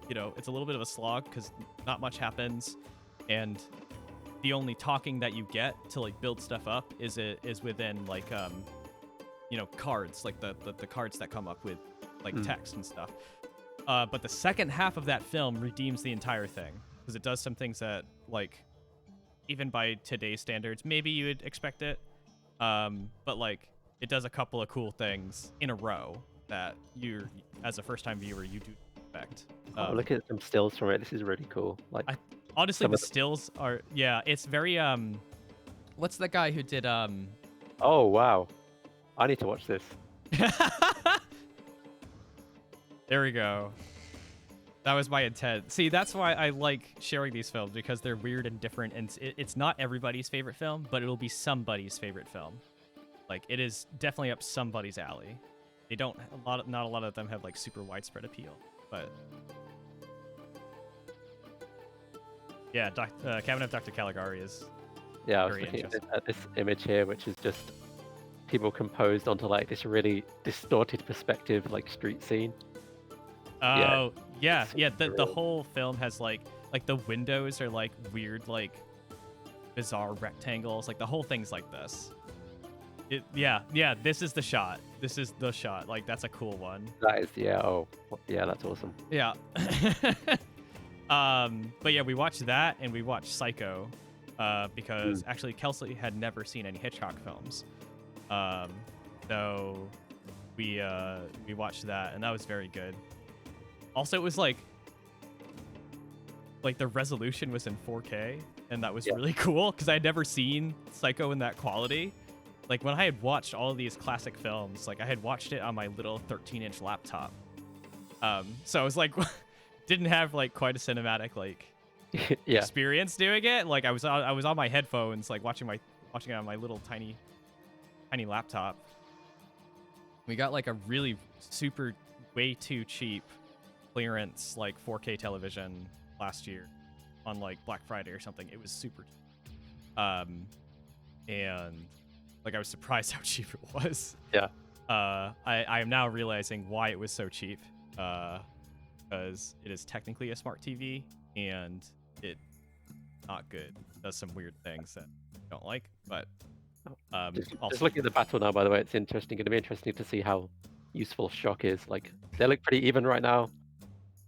it's a little bit of a slog because not much happens, and the only talking that you get to like build stuff up is within like cards, like the cards that come up with like text and stuff. But the second half of that film redeems the entire thing because it does some things that like even by today's standards maybe you would expect it, but like it does a couple of cool things in a row that you as a first time viewer you do expect. Look at some stills from it. This is really cool. Like honestly the stills are it's very what's the guy who did oh wow, I need to watch this. There we go. That was my intent. See, that's why I like sharing these films, because they're weird and different, and it's not everybody's favorite film, but it'll be somebody's favorite film. Like, it is definitely up somebody's alley. They don't, not a lot of them have like super widespread appeal, but yeah, Cabinet of Dr. Caligari is I was looking at this image here, which is just people composed onto like this really distorted perspective, like street scene. Oh, yeah. The whole film has like the windows are like weird, like bizarre rectangles. Like the whole thing's like this. This is the shot. This is the shot. Like that's a cool one. That is, that's awesome. Yeah. But yeah, we watched that and we watched Psycho, because actually Kelsey had never seen any Hitchcock films. So we watched that and that was very good. Also, it was like the resolution was in 4K, and that was really cool because I had never seen Psycho in that quality. Like when I had watched all of these classic films, like I had watched it on my little 13-inch laptop. So I was like, didn't have like quite a cinematic experience doing it. Like I was on my headphones, like watching it on my little tiny laptop. We got like a really super way too cheap clearance like 4K television last year on like Black Friday or something. It was super cheap. And like I was surprised how cheap it was. Yeah. I am now realizing why it was so cheap. Because it is technically a smart TV and it's not good. It does some weird things that I don't like, but Just looking at the battle now, by the way, it's interesting. Going to be interesting to see how useful shock is. Like, they look pretty even right now.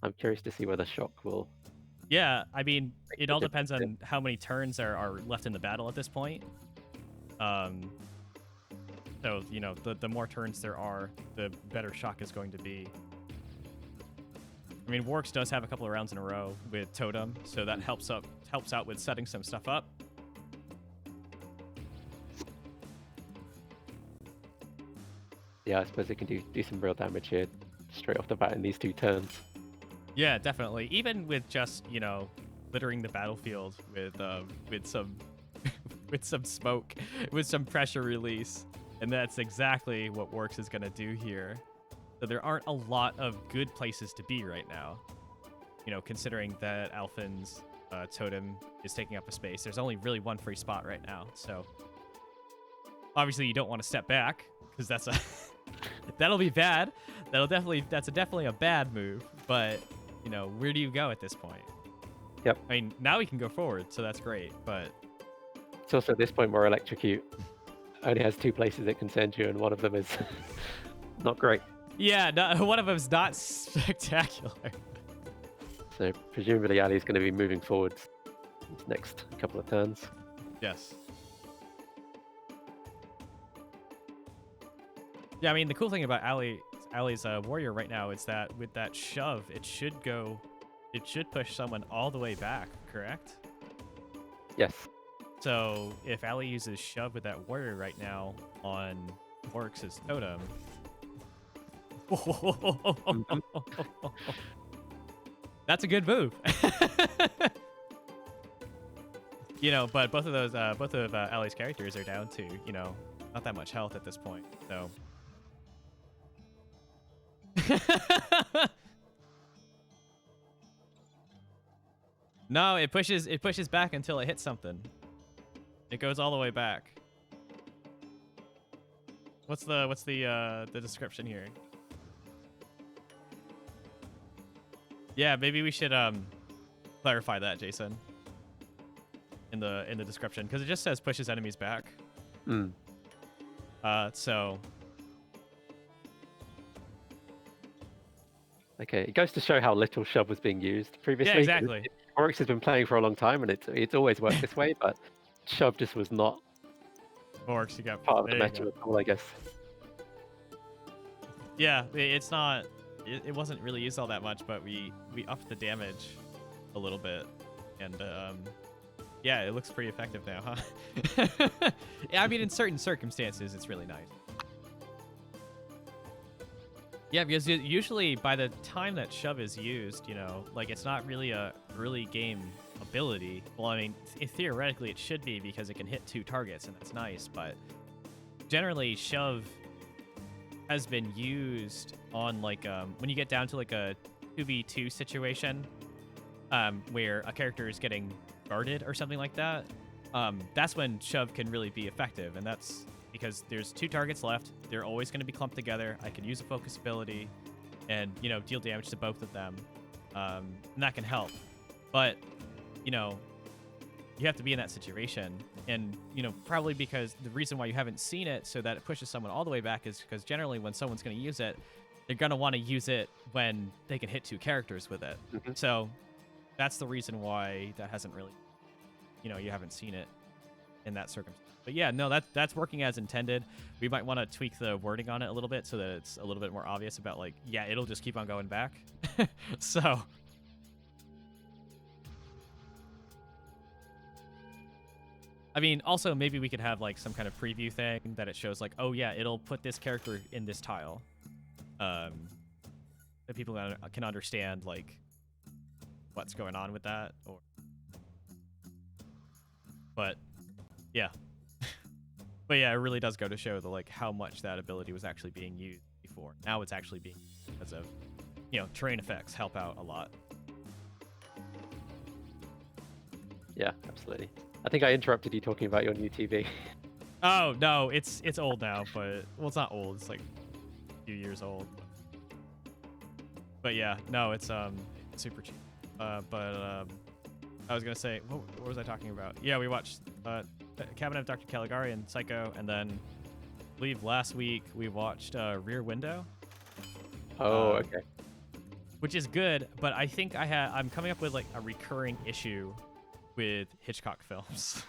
I'm curious to see whether shock will. Yeah, I mean, it all depends on how many turns are left in the battle at this point. So, you know, the more turns there are, the better shock is going to be. I mean, Warx does have a couple of rounds in a row with Totem, so that helps out with setting some stuff up. Yeah, I suppose it can do some real damage here straight off the bat in these 2 turns. Yeah, definitely. Even with just, you know, littering the battlefield with some with some smoke, with some pressure release, and that's exactly what Warx is gonna do here. So there aren't a lot of good places to be right now. You know, considering that Alphen's Totem is taking up a space. There's only really one free spot right now, so obviously you don't want to step back because that's a that'll be bad. That's definitely a bad move. But you know, where do you go at this point? Yep. I mean, now we can go forward, so that's great. But it's also at this point where Electrocute only has 2 places it can send you, and one of them is not great. Yeah, no, one of them's not spectacular. So presumably Ali's going to be moving forward these next couple of turns. Yes. Yeah, I mean, the cool thing about Ali's warrior right now is that with that shove, it should push someone all the way back, correct? Yes. So if Ali uses shove with that warrior right now on Warx's Totem, that's a good move. You know, but both of Ali's characters are down to, you know, not that much health at this point. So no, it pushes back until it hits something. It goes all the way back. What's the description here? Yeah, maybe we should clarify that, Jason, in the description, because it just says pushes enemies back. So okay, it goes to show how little shove was being used previously. Yeah, exactly. Warx has been playing for a long time, and it's always worked this way, but shove just was not Warx, you got part of the meta at all, I guess. Yeah, it's not. It wasn't really used all that much, but we upped the damage a little bit, and yeah, it looks pretty effective now, huh? Yeah, I mean, in certain circumstances, it's really nice. Yeah, because usually by the time that shove is used, you know, like it's not really a early game ability. Well, I mean, theoretically it should be because it can hit 2 targets, and that's nice, but generally shove has been used on like when you get down to like a 2v2 situation where a character is getting guarded or something like that. That's when shove can really be effective, and that's because there's 2 targets left. They're always going to be clumped together. I can use a focus ability and, you know, deal damage to both of them, and that can help. But, you know, you have to be in that situation, and, you know, probably because the reason why you haven't seen it so that it pushes someone all the way back is because generally when someone's going to use it, they're going to want to use it when they can hit 2 characters with it. So that's the reason why that hasn't really, you know, you haven't seen it in that circumstance. But yeah, no, that's working as intended. We might want to tweak the wording on it a little bit so that it's a little bit more obvious about, like, yeah, it'll just keep on going back. So I mean, also maybe we could have like some kind of preview thing that it shows like, oh yeah, it'll put this character in this tile, that people can understand like what's going on with that. Or, but yeah. But yeah, it really does go to show the like how much that ability was actually being used before. Now it's actually being used because of, terrain effects help out a lot. Yeah, absolutely. I think I interrupted you talking about your new TV. Oh no, it's old now, but well, it's not old. It's like a few years old. But yeah, no, it's super cheap. But I was gonna say, what was I talking about? Yeah, we watched Cabinet of Dr. Caligari and Psycho, and then I believe last week we watched Rear Window. Oh, okay. Which is good, but I think I'm coming up with like a recurring issue with Hitchcock films.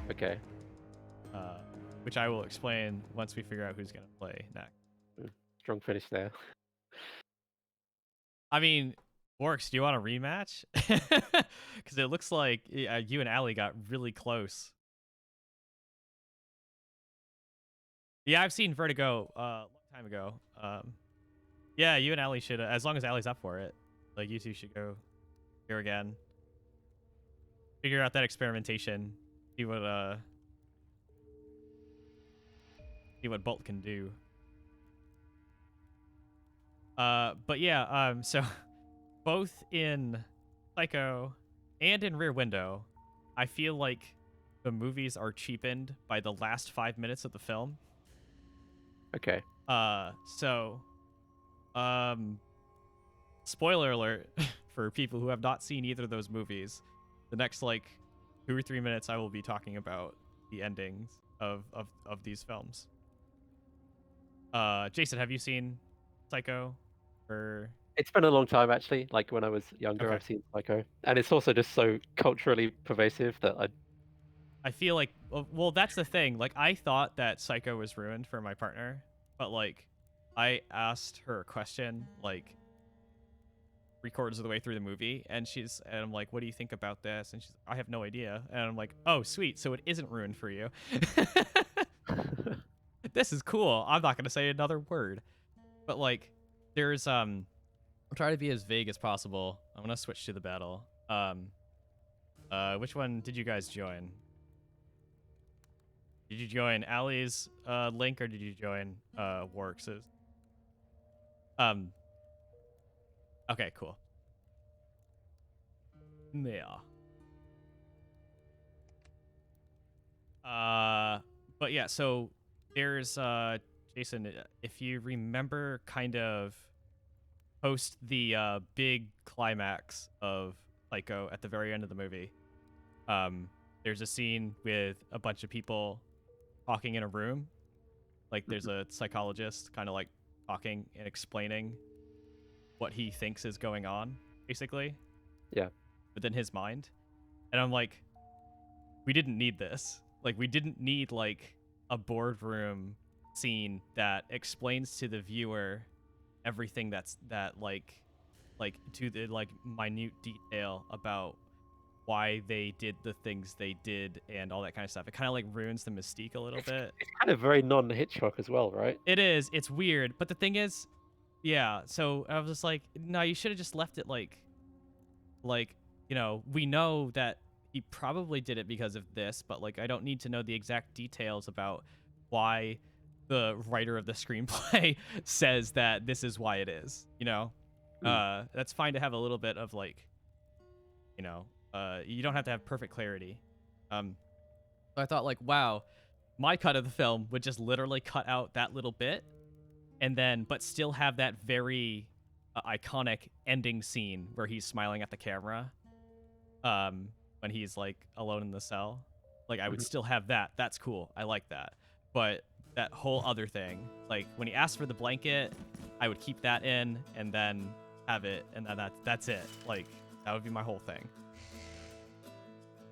Okay. Which I will explain once we figure out who's gonna play next. Strong finish there. I mean, Works, do you want a rematch? Because it looks like you and Allie got really close. Yeah, I've seen Vertigo a long time ago. Yeah, you and Allie should, as long as Allie's up for it, like you two should go here again. Figure out that experimentation. See what Bolt can do. But yeah, so both in Psycho and in Rear Window, I feel like the movies are cheapened by the last 5 minutes of the film. Okay. So, spoiler alert for people who have not seen either of those movies. The next like 2 or 3 minutes, I will be talking about the endings of these films. Jason, have you seen Psycho? Or It's been a long time actually. Like when I was younger, okay. I've seen Psycho, and it's also just so culturally pervasive that I feel like, well, that's the thing. Like, I thought that Psycho was ruined for my partner, but like, I asked her a question like 3/4 of the way through the movie, and I'm like, "What do you think about this?" And she's, "I have no idea." And I'm like, "Oh, sweet. So it isn't ruined for you." This is cool. I'm not gonna say another word, but like, there's I'll try to be as vague as possible. I'm gonna switch to the battle. Which one did you guys join? Did you join Allie's link, or did you join Works's? Okay, cool. Yeah. But yeah, so there's Jason, if you remember, kind of post the big climax of Psycho at the very end of the movie. There's a scene with a bunch of people talking in a room. Like there's a psychologist kind of like talking and explaining what he thinks is going on, basically. Yeah. Within his mind. And I'm like, we didn't need this. Like, we didn't need like a boardroom scene that explains to the viewer everything that like to the like minute detail about why they did the things they did and all that kind of stuff. It kind of like ruins the mystique a little bit. It's kind of very non-Hitchcock as well, right? It is. It's weird. But the thing is, yeah, so I was just like, no, you should have just left it like, we know that he probably did it because of this, but like, I don't need to know the exact details about why the writer of the screenplay says that this is why it is, That's fine to have a little bit of like, you don't have to have perfect clarity. So I thought like, wow, my cut of the film would just literally cut out that little bit and then, but still have that very iconic ending scene where he's smiling at the camera when he's like alone in the cell. Like, I would still have that. That's cool. I like that. But that whole other thing, like when he asked for the blanket, I would keep that in and then have it, and then that's it. Like, that would be my whole thing.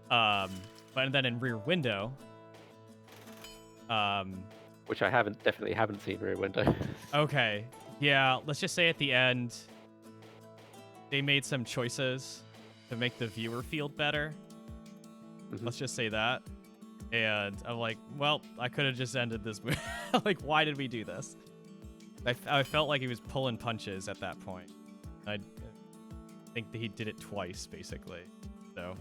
But then in Rear Window, which I definitely haven't seen Rear Window. Okay, yeah, let's just say at the end, they made some choices to make the viewer feel better. Let's just say that. And I'm like, well, I could have just ended this movie. Like, why did we do this? I felt like he was pulling punches at that point. I think that he did it twice, basically. So,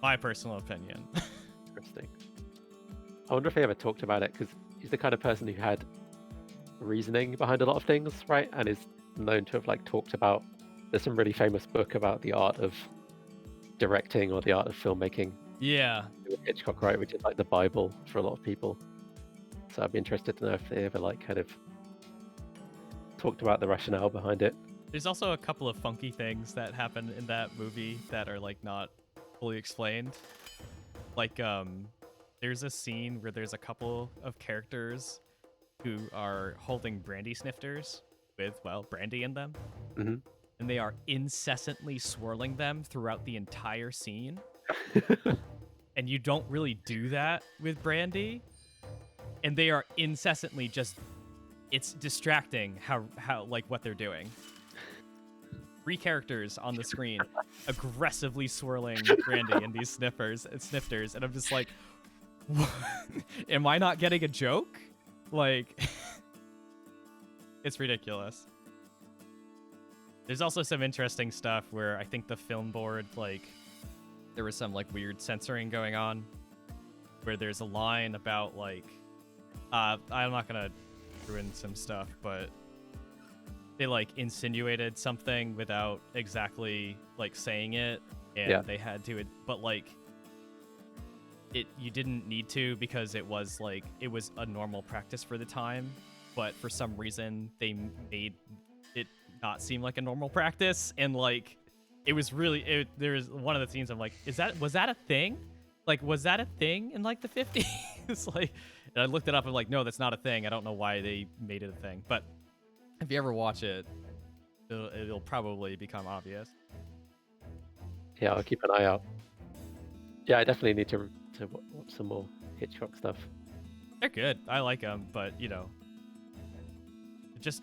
my personal opinion. Interesting. I wonder if he ever talked about it because he's the kind of person who had reasoning behind a lot of things, right? And is known to have like talked about. There's some really famous book about the art of directing or the art of filmmaking Yeah. with Hitchcock, right? Which is like the Bible for a lot of people. So I'd be interested to know if they ever like kind of talked about the rationale behind it. There's also a couple of funky things that happen in that movie that are like not fully explained. Like there's a scene where there's a couple of characters who are holding brandy snifters with, well, brandy in them. Hmm. And they are incessantly swirling them throughout the entire scene. And you don't really do that with brandy. And they are incessantly just, it's distracting how like what they're doing. 3 characters on the screen aggressively swirling brandy in these snifters, and I'm just like, what? Am I not getting a joke? Like, it's ridiculous. There's also some interesting stuff where I think the film board, like, there was some like weird censoring going on, where there's a line about like, I'm not gonna ruin some stuff, but they like insinuated something without exactly like saying it, and they had to, but like you didn't need to, because it was a normal practice for the time, but for some reason they made it not seem like a normal practice, and like it was really there's one of the scenes I'm like, was that a thing? Like, was that a thing in like the 50s? Like, and I looked it up and like, no, that's not a thing. I don't know why they made it a thing, but if you ever watch it, it'll probably become obvious. Yeah, I'll keep an eye out. Yeah, I definitely need to watch some more Hitchcock stuff. They're good. I like them, but just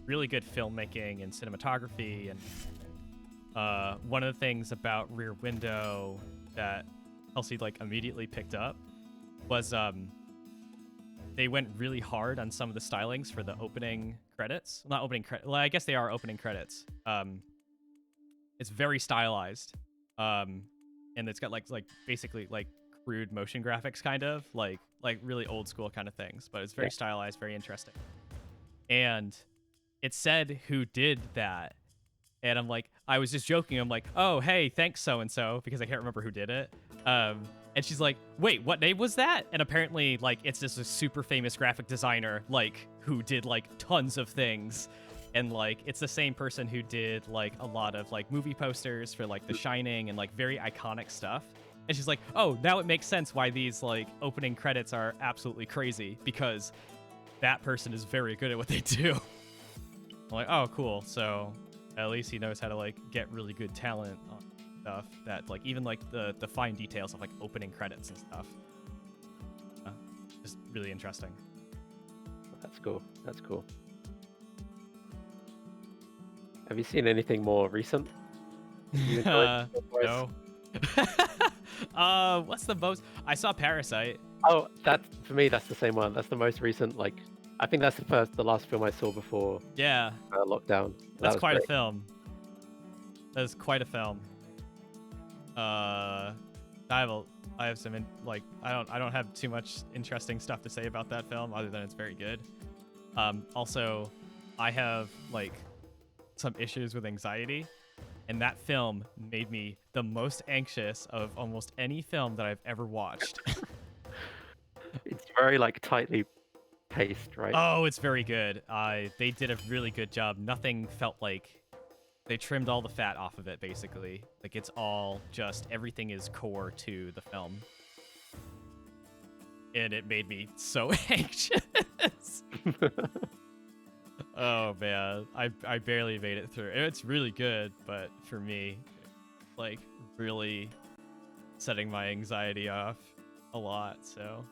really good filmmaking and cinematography. And one of the things about Rear Window that Kelsey like immediately picked up was they went really hard on some of the stylings for the opening credits. Not opening credits. Well, I guess they are opening credits. It's very stylized, and it's got like basically like crude motion graphics, kind of like really old school kind of things. But it's very stylized, very interesting. And it said who did that, and I'm like, I was just joking. I'm like, oh hey, thanks so and so, because I can't remember who did it. And she's like, wait, what name was that? And apparently, like, it's just a super famous graphic designer, like, who did, like, tons of things. And, like, it's the same person who did, like, a lot of, like, movie posters for, like, The Shining and, like, very iconic stuff. And she's like, oh, now it makes sense why these, like, opening credits are absolutely crazy, because that person is very good at what they do. I'm like, oh, cool. So at least he knows how to, like, get really good talent on stuff that, like, even like the fine details of like opening credits and stuff. Just really interesting. That's cool. That's cool. Have you seen anything more recent? No. What's the most? I saw Parasite. Oh, for me, that's the same one. That's the most recent. Like, I think that's the last film I saw before. Yeah. Lockdown. That's quite a film. That is quite a film. I have some I don't have too much interesting stuff to say about that film other than it's very good. Also, I have like some issues with anxiety, and that film made me the most anxious of almost any film that I've ever watched. It's very like tightly paced, right? Oh, it's very good. They did a really good job. Nothing felt like they trimmed all the fat off of it, basically. Like, it's all just, everything is core to the film. And it made me so anxious. Oh, man. I barely made it through. It's really good, but for me, like, really setting my anxiety off a lot, so.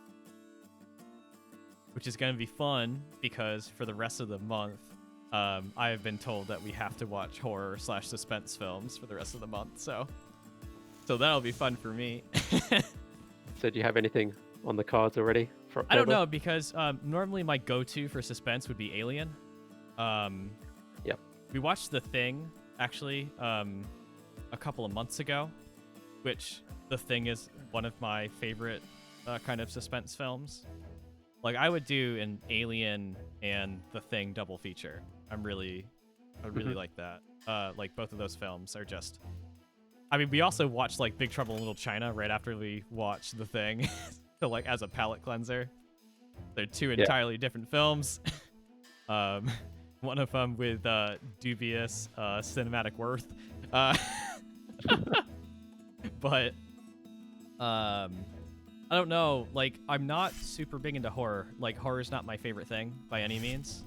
Which is going to be fun, because for the rest of the month, I have been told that we have to watch horror/suspense films for the rest of the month, so that'll be fun for me. So do you have anything on the cards already for October? I don't know, because normally my go-to for suspense would be Alien. Yep. We watched The Thing, actually, a couple of months ago, which The Thing is one of my favorite kind of suspense films. Like I would do an Alien and The Thing double feature. I really like that. Like both of those films are just. I mean, we also watched like Big Trouble in Little China right after we watched The Thing, so like as a palate cleanser. They're two entirely different films. One of them with dubious cinematic worth, but I don't know. Like, I'm not super big into horror. Like, horror's not my favorite thing by any means.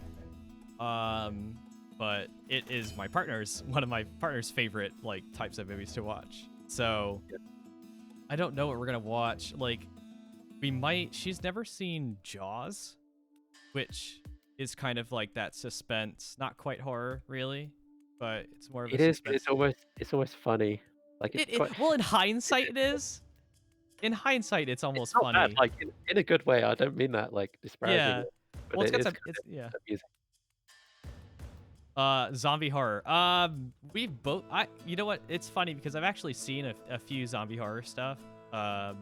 But it is one of my partner's favorite like types of movies to watch. So I don't know what we're gonna watch. Like, she's never seen Jaws, which is kind of like that suspense, not quite horror really, but it's more of a suspense. It's almost funny. Like Well, in hindsight, it is. In hindsight, it's almost not funny. bad, like in a good way. I don't mean that like disparaging. Yeah. But Well, it's amusing. Zombie horror. We've both. You know what? It's funny because I've actually seen a few zombie horror stuff. And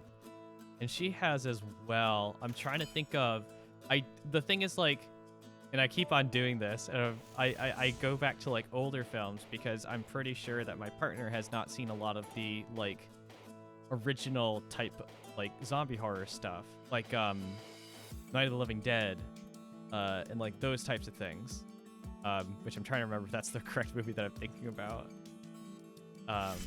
she has as well. I'm trying to think of. The thing is like, and I keep on doing this. I go back to like older films because I'm pretty sure that my partner has not seen a lot of the like original type like zombie horror stuff, like Night of the Living Dead, and like those types of things. Which I'm trying to remember if that's the correct movie that I'm thinking about. I'm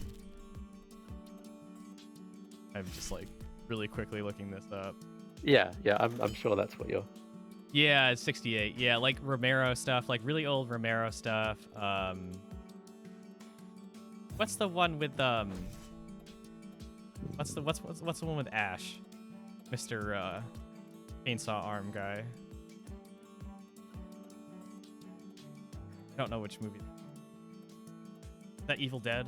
just like really quickly looking this up. Yeah, I'm sure that's what you're. Yeah, it's 68. Yeah, like Romero stuff, like really old Romero stuff. What's the one with what's the one with Ash, Mr. Chainsaw Arm guy? I don't know which movie. Is that Evil Dead?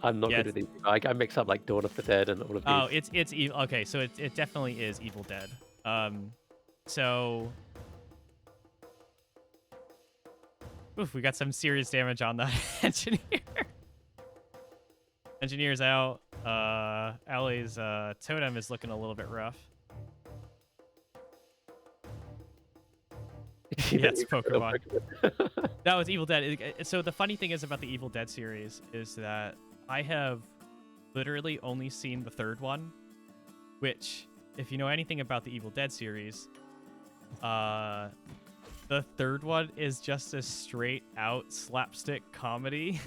I'm not good at these. I mix up like Dawn of the Dead and all of these. Oh, it's evil. Okay, so it definitely is Evil Dead. So, oof, we got some serious damage on the engineer. Engineer's out. Allie's totem is looking a little bit rough. Yeah, it's Pokemon. That was Evil Dead. So the funny thing is about the Evil Dead series is that I have literally only seen the third one, which, if you know anything about the Evil Dead series, the third one is just a straight out slapstick comedy,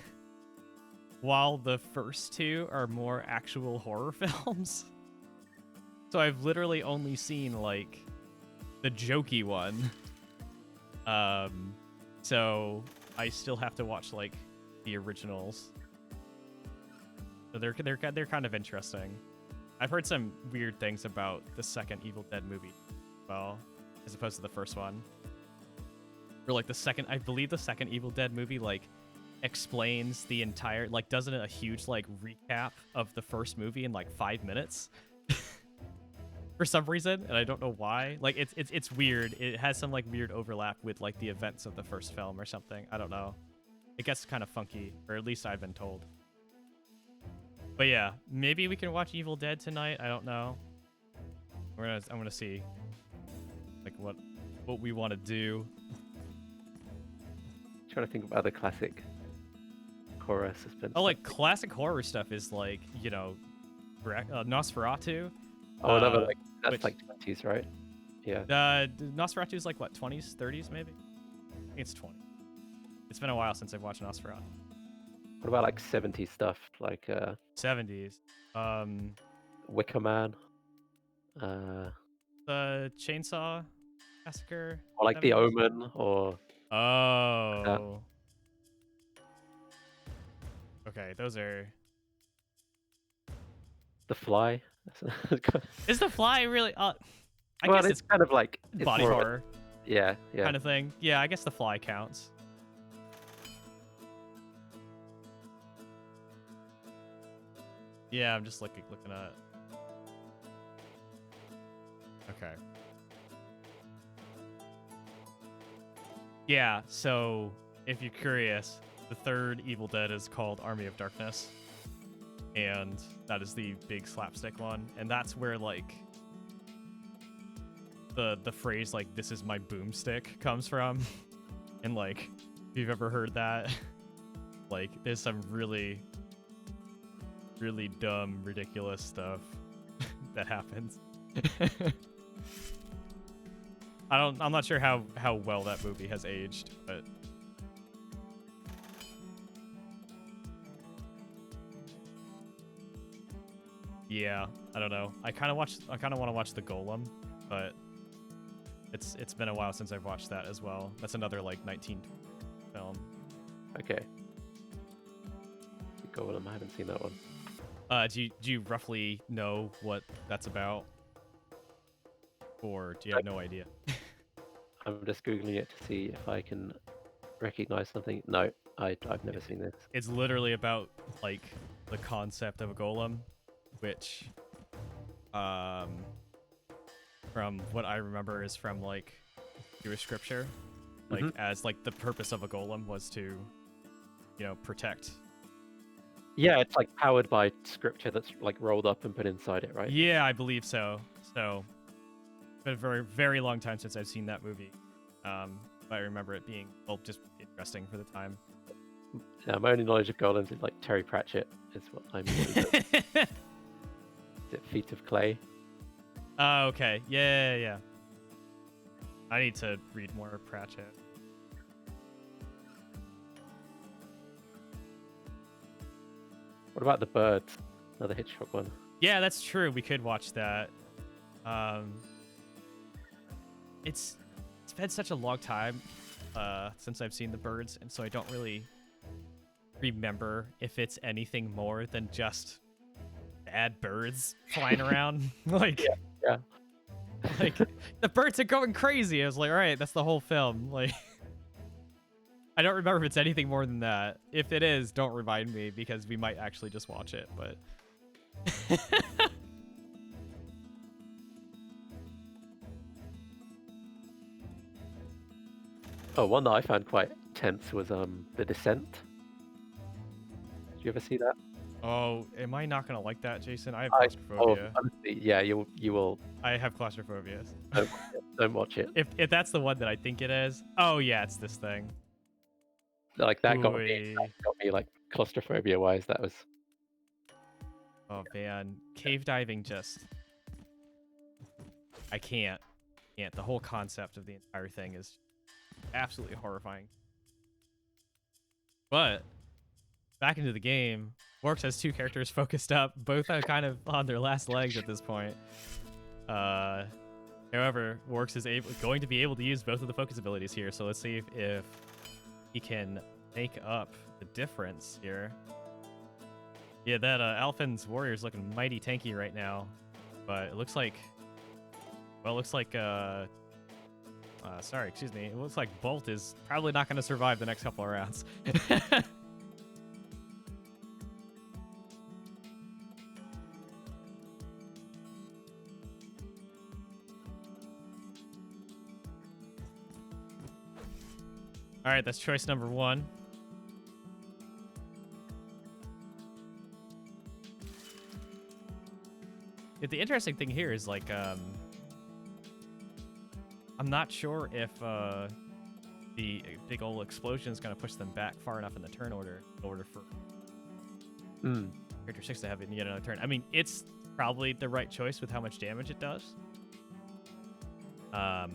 while the first two are more actual horror films. So I've literally only seen like the jokey one. So I still have to watch like the originals. So they're kind of interesting. I've heard some weird things about the second Evil Dead movie, well, as opposed to the first one. Or like I believe the second Evil Dead movie like explains the entire, like does a huge like recap of the first movie in like 5 minutes. For some reason, and I don't know why. Like it's weird. It has some like weird overlap with like the events of the first film or something. I don't know. It gets kind of funky, or at least I've been told. But yeah, maybe we can watch Evil Dead tonight. I don't know. I'm gonna see like what we want to do. Trying to think of other classic horror suspense. Oh, like classic horror stuff is like, you know, Nosferatu. Oh, another like that's like 20s, right? Yeah. Nosferatu is like what, 20s, 30s maybe? I think it's 20. It's been a while since I've watched Nosferatu. What about like 70s stuff, like 70s? Wicker Man. The Chainsaw Massacre. Or like 70s? The Omen, or. Oh. Okay, those are. The Fly. Is The Fly really? I well, guess it's kind of like body horror. Yeah. Kind of thing. Yeah, I guess The Fly counts. Yeah, I'm just looking at. Okay. Yeah, so if you're curious, the third Evil Dead is called Army of Darkness. and that is the big slapstick one, and that's where like the phrase like "this is my boomstick" comes from, and like if you've ever heard that, like there's some really dumb, ridiculous stuff that happens. I'm not sure how well that movie has aged, but yeah, I don't know. I kind of want to watch The Golem, but it's been a while since I've watched that as well. That's another like 19 film. Okay. The Golem, I haven't seen that one. Do you roughly know what that's about? Or do you have no idea? I'm just Googling it to see if I can recognize something. No, I've never seen this. It's literally about like the concept of a golem, which from what I remember is from like Jewish scripture. Like as like the purpose of a golem was to, you know, protect. Yeah, it's like powered by scripture that's like rolled up and put inside it, right? Yeah, I believe so. So it's been a very, very long time since I've seen that movie. But I remember it being, well, just interesting for the time. Yeah, my only knowledge of golems is like Terry Pratchett is what I'm Is it Feet of Clay? Oh, okay. Yeah. I need to read more Pratchett. What about The Birds? Another Hitchcock one. Yeah, that's true. We could watch that. It's been such a long time since I've seen The Birds, and so I don't really remember if it's anything more than just bad birds flying around. Like, yeah. Like, the birds are going crazy. I was like, all right, that's the whole film. Like, I don't remember if it's anything more than that. If it is, don't remind me, because we might actually just watch it, but... Oh, one that I found quite tense was The Descent. Did you ever see that? Oh, am I not gonna like that, Jason? I have claustrophobia. Honestly, yeah, you will. I have claustrophobia. Don't watch it. If that's the one that I think it is, oh yeah, it's this thing. Like that got me like claustrophobia wise. That was. Oh man, cave diving just. I can't. The whole concept of the entire thing is absolutely horrifying. But back into the game, Works has two characters focused up. Both are kind of on their last legs at this point. However, Works is going to be able to use both of the focus abilities here. So let's see if he can make up the difference here. Yeah, that Alphen's warrior is looking mighty tanky right now, but it looks like, sorry, excuse me. It looks like Bolt is probably not going to survive the next couple of rounds. All right, that's choice number one. The interesting thing here is like, I'm not sure if the big old explosion is going to push them back far enough in the turn order in order for character 6 to have yet another turn. I mean, it's probably the right choice with how much damage it does. Yeah.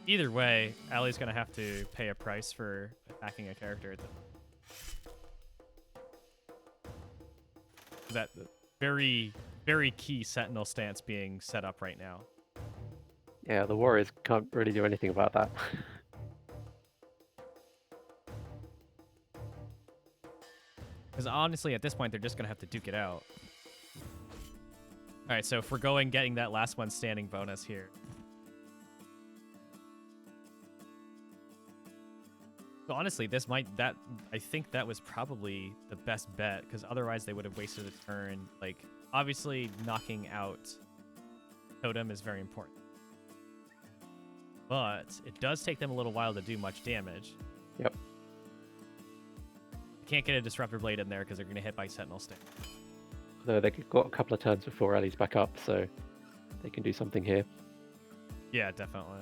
Either way, Allie's going to have to pay a price for attacking a character at that very, very key sentinel stance being set up right now. Yeah, the warriors can't really do anything about that. Because honestly, at this point, they're just going to have to duke it out. All right, so if we're getting that last one standing bonus here. So honestly, I think that was probably the best bet, because otherwise they would have wasted a turn. Like, obviously, knocking out Totem is very important. But it does take them a little while to do much damage. Yep. can't get a Disruptor Blade in there because they're going to hit by Sentinel Sting. Though they've got a couple of turns before Ellie's back up, so they can do something here. Yeah, definitely.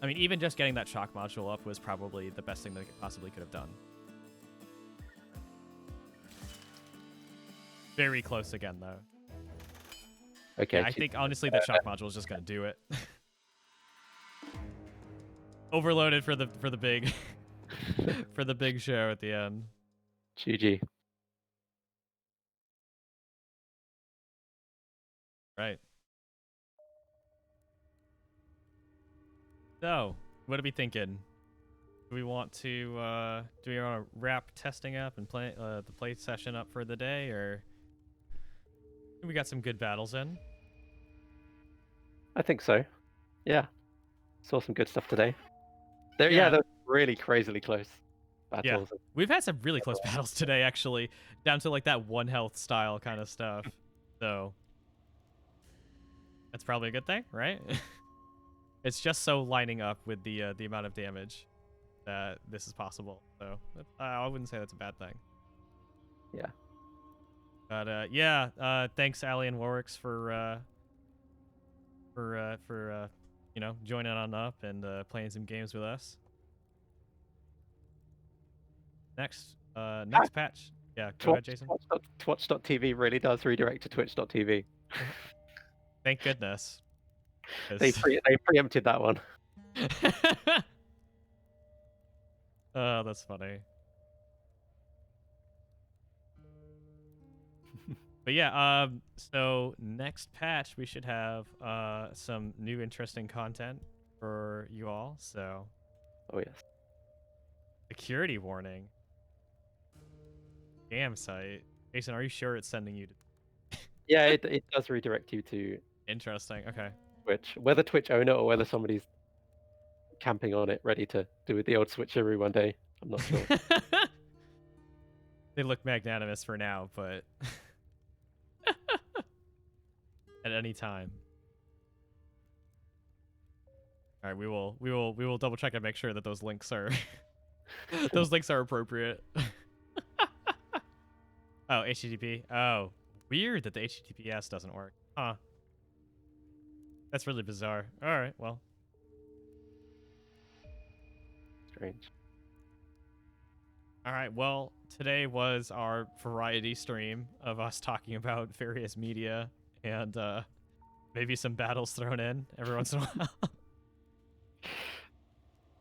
I mean, even just getting that shock module up was probably the best thing they possibly could have done. Very close again, though. Okay. Yeah, I think honestly the shock module is just gonna do it. Overloaded for the big for the big show at the end. GG. Right. So, what are we thinking? Do we want to wrap testing up and play the play session up for the day, or we got some good battles in? I think so. Yeah. Saw some good stuff today. They're really crazily close battles. Yeah. We've had some really close battles today, actually, down to like that 1 health style kind of stuff. So that's probably a good thing, right? It's just so lining up with the amount of damage that this is possible. So I wouldn't say that's a bad thing. Yeah. But yeah, thanks Allie and Warwicks for you know, joining on up and playing some games with us. Next patch. Yeah, go ahead, Jason. Twitch.tv really does redirect to twitch.tv. Thank goodness. They preempted that one. Oh, that's funny. But yeah, so next patch we should have some new interesting content for you all. So, oh yes, security warning. Damn site. Jason, are you sure it's sending you to? Yeah, it does redirect you to. Interesting. Okay. Twitch, whether Twitch own it or whether somebody's camping on it, ready to do the old switcheroo one day, I'm not sure. They look magnanimous for now, but at any time. All right, we will double check and make sure that those links are appropriate. Oh, HTTP. Oh, weird that the HTTPS doesn't work. Huh. That's really bizarre. All right, well. Strange. All right, well, today was our variety stream of us talking about various media and maybe some battles thrown in every once in a while.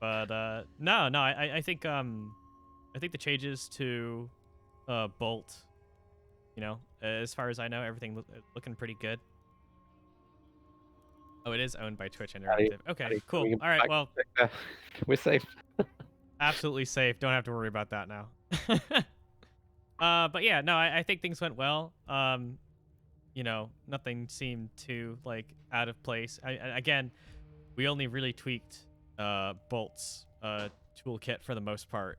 But no, I think the changes to Bolt, you know, as far as I know, everything looking pretty good. Oh, it is owned by Twitch Interactive. Okay, cool. All right, well, we're safe. Absolutely safe. Don't have to worry about that now. But yeah, no, I think things went well. You know, nothing seemed too like out of place. Again, we only really tweaked Bolt's toolkit for the most part.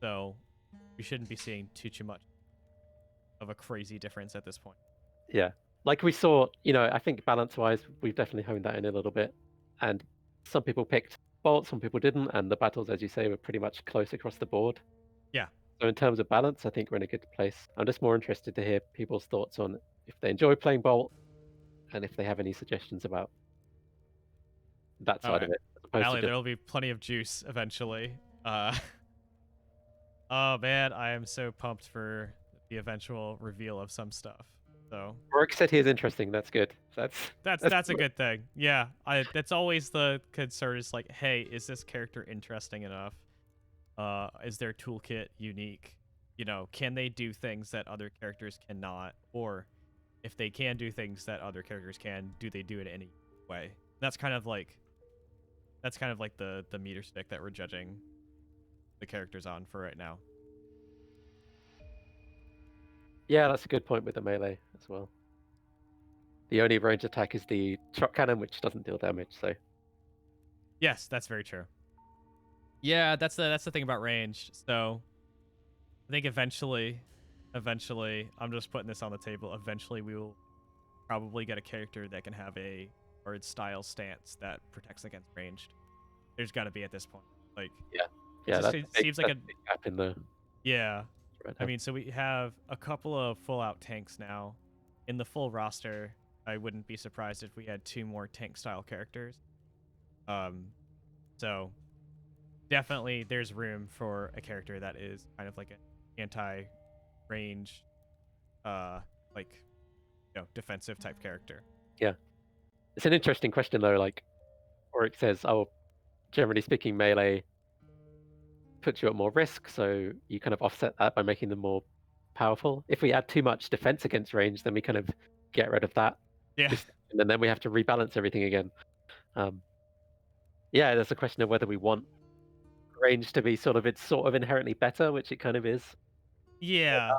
So we shouldn't be seeing too much of a crazy difference at this point. Yeah. Like we saw, you know, I think balance-wise, we've definitely honed that in a little bit. And some people picked Bolt, some people didn't, and the battles, as you say, were pretty much close across the board. Yeah. So in terms of balance, I think we're in a good place. I'm just more interested to hear people's thoughts on if they enjoy playing Bolt and if they have any suggestions about that side of it. Allie, there'll be plenty of juice eventually. Oh man, I am so pumped for the eventual reveal of some stuff. So Rourke said he is interesting. That's good. That's a good thing. Yeah, that's always the concern. Is like, hey, is this character interesting enough? Is their toolkit unique? You know, can they do things that other characters cannot? Or if they can do things that other characters can, do they do it any way? That's kind of like the meter stick that we're judging the characters on for right now. Yeah, that's a good point with the melee as well. The only range attack is the shock cannon, which doesn't deal damage. So yes, that's very true. Yeah, that's the thing about range. So I think eventually, I'm just putting this on the table. Eventually, we will probably get a character that can have a hard style stance that protects against ranged. There's got to be at this point. Like, yeah, It Yeah, just that's seems like a a big gap in the yeah. right I now. mean, so we have a couple of full-out tanks now. In the full roster, I wouldn't be surprised if we had 2 more tank-style characters. Um, so definitely there's room for a character that is kind of like an anti-range, uh, like, defensive type character. Yeah. It's an interesting question though, like, or it says, "Oh, generally speaking, melee puts you at more risk, so you kind of offset that by making them more powerful. If we add too much defense against range, then we kind of get rid of that Yeah. distinction, and then we have to rebalance everything again." Um, yeah, there's a question of whether we want range to be it's sort of inherently better, which it kind of is. Yeah.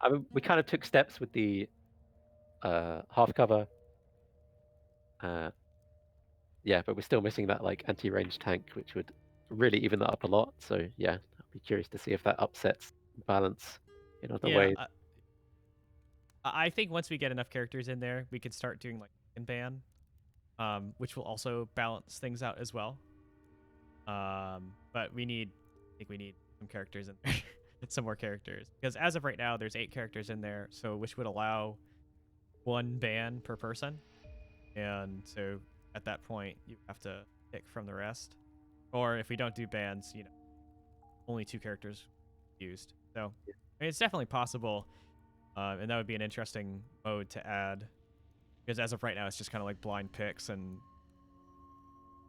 I mean, we kind of took steps with the half cover, uh, yeah, but we're still missing that like anti-range tank, which would really even that up a lot. So yeah, I'll be curious to see if that upsets balance in other Yeah. ways. I think once we get enough characters in there, we could start doing like in ban, which will also balance things out as well. But I think we need some characters in there, some more characters, because as of right now, there's 8 characters in there, so which would allow 1 ban per person, and so at that point, you have to pick from the rest, or if we don't do bans, only 2 characters used. So I mean, it's definitely possible, and that would be an interesting mode to add, because as of right now, it's just kind of like blind picks, and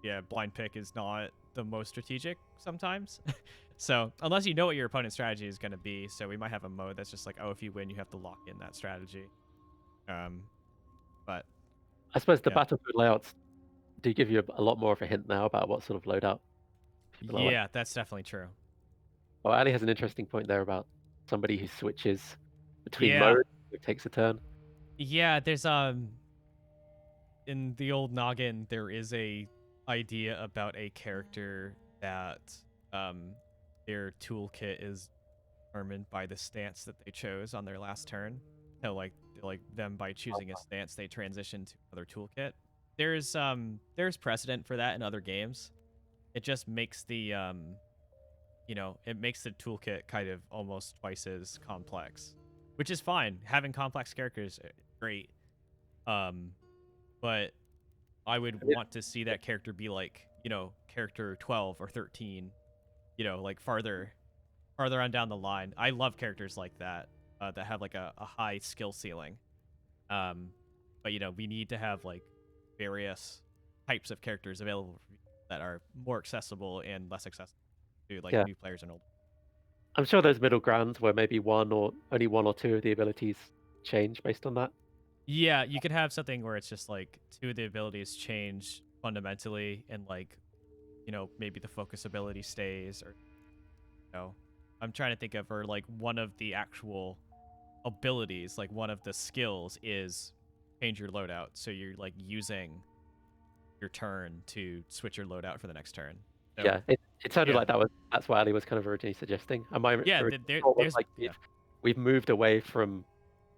yeah, blind pick is not the most strategic sometimes. So unless you know what your opponent's strategy is going to be, so we might have a mode that's just like, oh, if you win, you have to lock in that strategy. But I suppose the yeah, battlefield layouts do give you a lot more of a hint now about what sort of loadout people are like. yeah, that's definitely true. Oh, Ali has an interesting point there about somebody who switches between Yeah, modes, it takes a turn. yeah. There's in the old noggin, there is a idea about a character that their toolkit is determined by the stance that they chose on their last turn. So like them by choosing a stance, they transition to another toolkit. There's precedent for that in other games. It just makes the it makes the toolkit kind of almost twice as complex, which is fine. Having complex characters great. Um but I would Yeah, want to see that character be like, character 12 or 13, like farther on down the line. I love characters like that, that have like a high skill ceiling. Um, but we need to have like various types of characters available that are more accessible and less accessible to like yeah. new players and old. I'm sure there's middle grounds where maybe only one or two of the abilities change based on that. Yeah, you could have something where it's just like 2 of the abilities change fundamentally, and like, maybe the focus ability stays, or I'm trying to think of, or like one of the actual abilities, like one of the skills is change your loadout, so you're like using your turn to switch your loadout for the next turn. So Yeah, it sounded yeah, like that's what Ali was kind of originally suggesting. And my yeah, original thought was there's like yeah, we've moved away from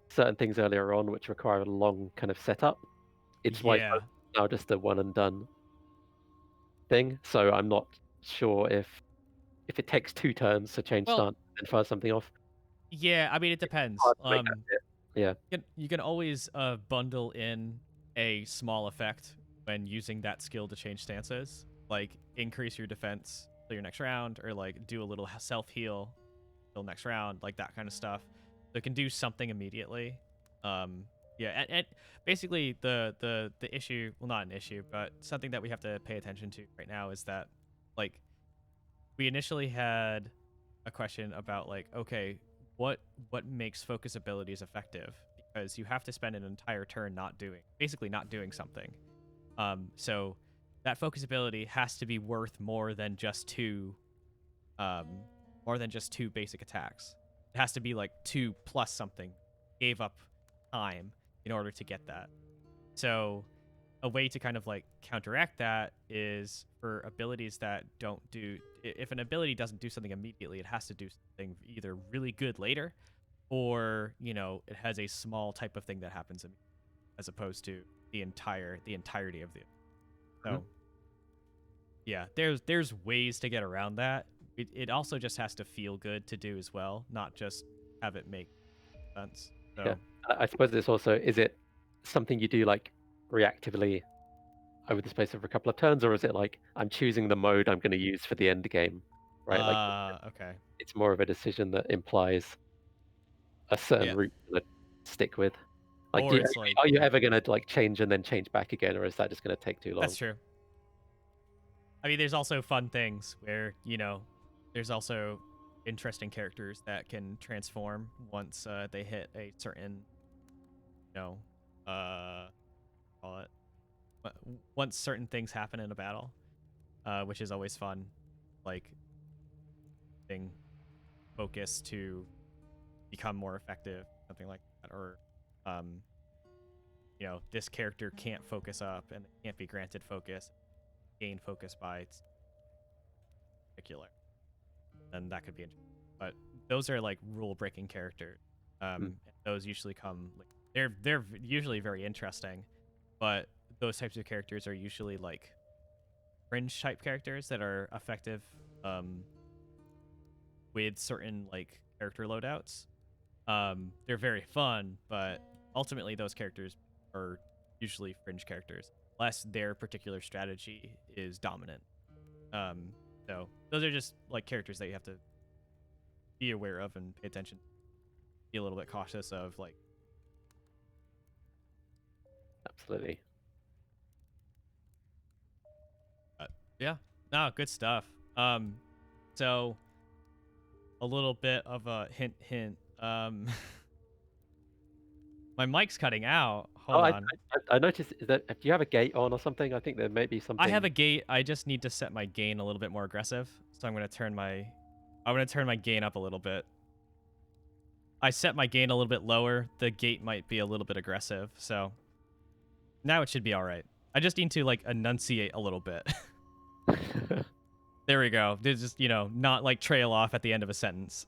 certain things earlier on which require a long kind of setup. It's like yeah. now just a one and done thing. So I'm not sure if it takes 2 turns to change Well, stance and fire something off. yeah, I mean it It's depends. hard to make that fit. Yeah, You can always bundle in a small effect when using that skill to change stances, like increase your defense till your next round, or like do a little self heal till next round, like that kind of stuff. So it can do something immediately. Yeah, and basically the issue, well, not an issue, but something that we have to pay attention to right now is that, like, we initially had a question about like, okay, what makes focus abilities effective, because you have to spend an entire turn basically not doing something. So that focus ability has to be worth more than just um two basic attacks. It has to be like 2 plus something, gave up time in order to get that. So a way to kind of like counteract that is for abilities that don't do, if an ability doesn't do something immediately, it has to do something either really good later, or it has a small type of thing that happens as opposed to the entirety of the. Mhm. So yeah, there's ways to get around that, it also just has to feel good to do as well, not just have it make sense. Yeah. So I suppose it's also, is it something you do like reactively over the space of a couple of turns, or is it like I'm choosing the mode I'm going to use for the end game, right? Like okay. it's more of a decision that implies a certain Yeah. route to stick with. Like, Or it's like, are you yeah, ever going to like change and then change back again, or is that just going to take too that's long? true. I mean, there's also fun things where, there's also interesting characters that can transform once they hit a certain, you know, call it, once certain things happen in a battle, which is always fun. Like, thing focus to become more effective, something like that. Or, um, this character can't focus up and can't be granted focus, gain focus by its particular. Then that could be interesting. But those are like rule breaking characters. Mm. Those usually come like they're usually very interesting, but those types of characters are usually like fringe type characters that are effective with certain like character loadouts. They're very fun, but ultimately those characters are usually fringe characters, unless their particular strategy is dominant. So those are just like characters that you have to be aware of and pay attention, be a little bit cautious of, like. Absolutely. Yeah, no, good stuff. So a little bit of a hint. My mic's cutting out. Oh, Hold on. I noticed that, do you have a gate on or something? I think there may be I have something. a gate. I just need to set my gain a little bit more aggressive. So I'm gonna turn my gain up a little bit. I set my gain a little bit lower. The gate might be a little bit aggressive, so now it should be all right. I just need to like enunciate a little bit. There we go. There's just, not like trail off at the end of a sentence.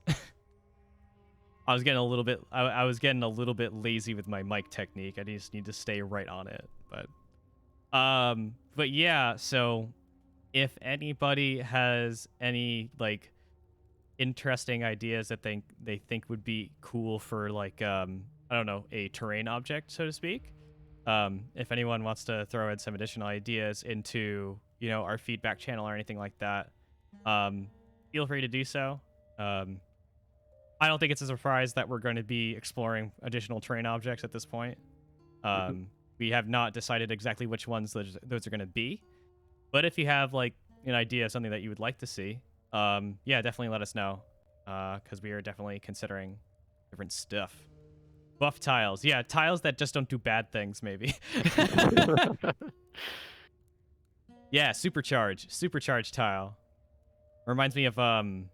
I was getting a little bit I was getting a little bit lazy with my mic technique. I just need to stay right on it. But yeah, so if anybody has any like interesting ideas that they think would be cool for like I don't know, a terrain object, so to speak. If anyone wants to throw in some additional ideas into, our feedback channel or anything like that, feel free to do so. I don't think it's a surprise that we're going to be exploring additional terrain objects at this point. We have not decided exactly which ones those are going to be. But if you have like an idea of something that you would like to see, yeah, definitely let us know, because we are definitely considering different stuff. Buff tiles. Yeah, tiles that just don't do bad things, maybe. Yeah, supercharge tile. Reminds me of in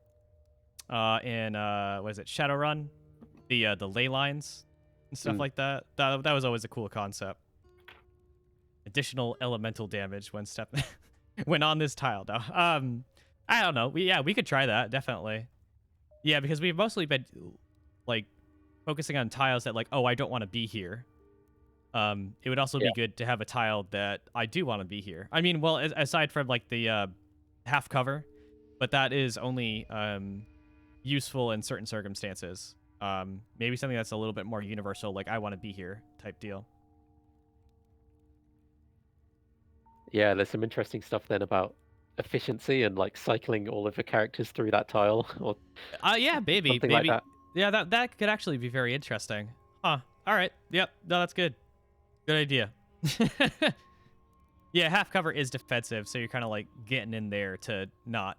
what is it, Shadowrun, the ley lines and stuff like that. That was always a cool concept. Additional elemental damage when when on this tile. Now, I don't know. We could try that, definitely. Yeah, because we've mostly been like focusing on tiles that like, oh, I don't want to be here. It would also be good to have a tile that I do want to be here. I mean, well, aside from like the half cover, but that is only useful in certain circumstances. Maybe something that's a little bit more universal, like I want to be here type deal. Yeah, there's some interesting stuff then about efficiency and like cycling all of the characters through that tile or Yeah, baby, something like that. Yeah, that could actually be very interesting. Huh. All right. Yep. No, that's good. Good idea. Yeah, half cover is defensive, so you're kind of like getting in there to not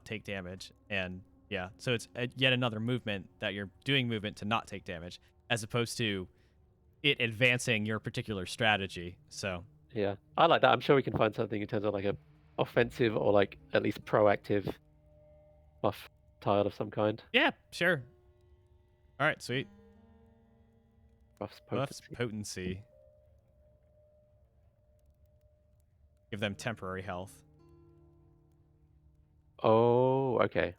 take damage, and yeah, so it's yet another movement that you're doing movement to not take damage, as opposed to it advancing your particular strategy. So Yeah, I like that. I'm sure we can find something in terms of like a offensive or like at least proactive buff tile of some kind. yeah, sure. All right, sweet. Buffs Buffs potency. potency. Give them temporary health. Oh, okay.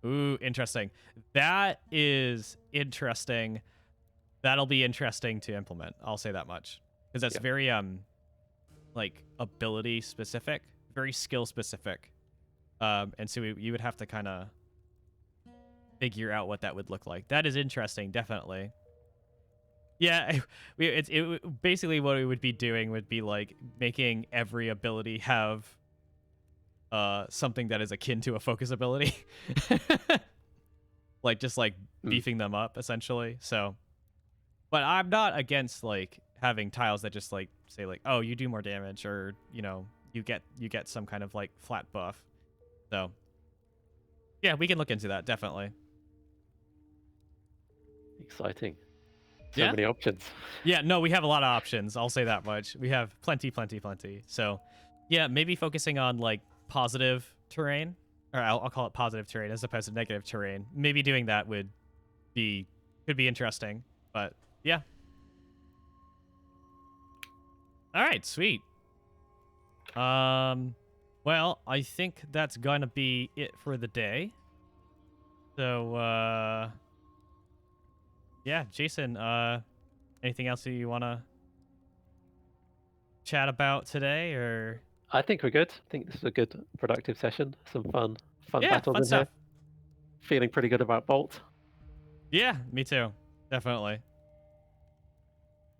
Ooh, interesting. That is interesting. That'll be interesting to implement. I'll say that much, because that's very like ability specific, very skill specific. And so you would have to kind of figure out what that would look like. That is interesting, definitely. Yeah, basically what we would be doing would be like making every ability have something that is akin to a focus ability. Like just like beefing them up essentially. So, but I'm not against like having tiles that just like say like, oh, you do more damage, or you know, you get some kind of like flat buff. So yeah, we can look into that, definitely. Exciting. So many options. Yeah, no, we have a lot of options. I'll say that much. We have plenty. So yeah, maybe focusing on like positive terrain, or I'll call it positive terrain as opposed to negative terrain. Maybe doing that could be interesting. But yeah. All right, sweet. Well, I think that's gonna be it for the day. So yeah, Jason, anything else that you wanna chat about today, or? I think we're good. I think this is a good, productive session. Some fun battles in stuff. here. Feeling pretty good about Bolt. Yeah, me too. Definitely.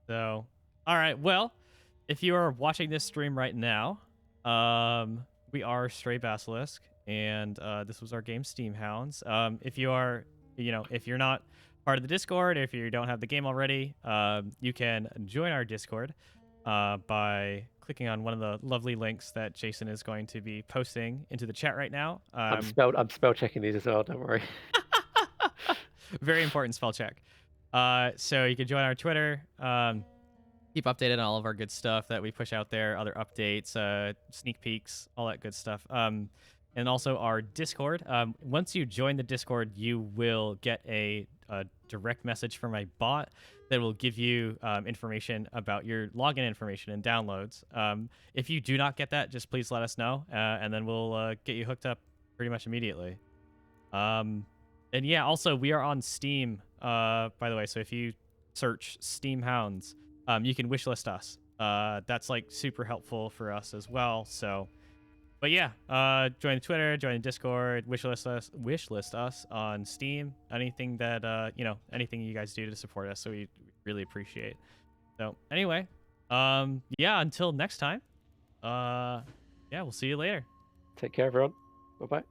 So, all right. Well, if you are watching this stream right now, we are Stray Basilisk, and this was our game Steamhounds. If you are, if you're not part of the Discord, if you don't have the game already, you can join our Discord by clicking on one of the lovely links that Jason is going to be posting into the chat right now. I'm spell checking these as well. Don't worry. Very important spell check. So you can join our Twitter. Keep updated on all of our good stuff that we push out there, other updates, sneak peeks, all that good stuff. And also our Discord. Once you join the Discord, you will get a direct message from my bot that will give you information about your login information and downloads. If you do not get that, just please let us know, and then we'll get you hooked up pretty much immediately. And yeah, also we are on Steam, by the way. So if you search Steamhounds, you can wishlist us. That's like super helpful for us as well. So, but yeah, join Twitter, join Discord, wishlist us on Steam. Anything that anything you guys do to support us, so we really appreciate. So anyway, yeah, until next time, yeah, we'll see you later. Take care, everyone. Bye bye.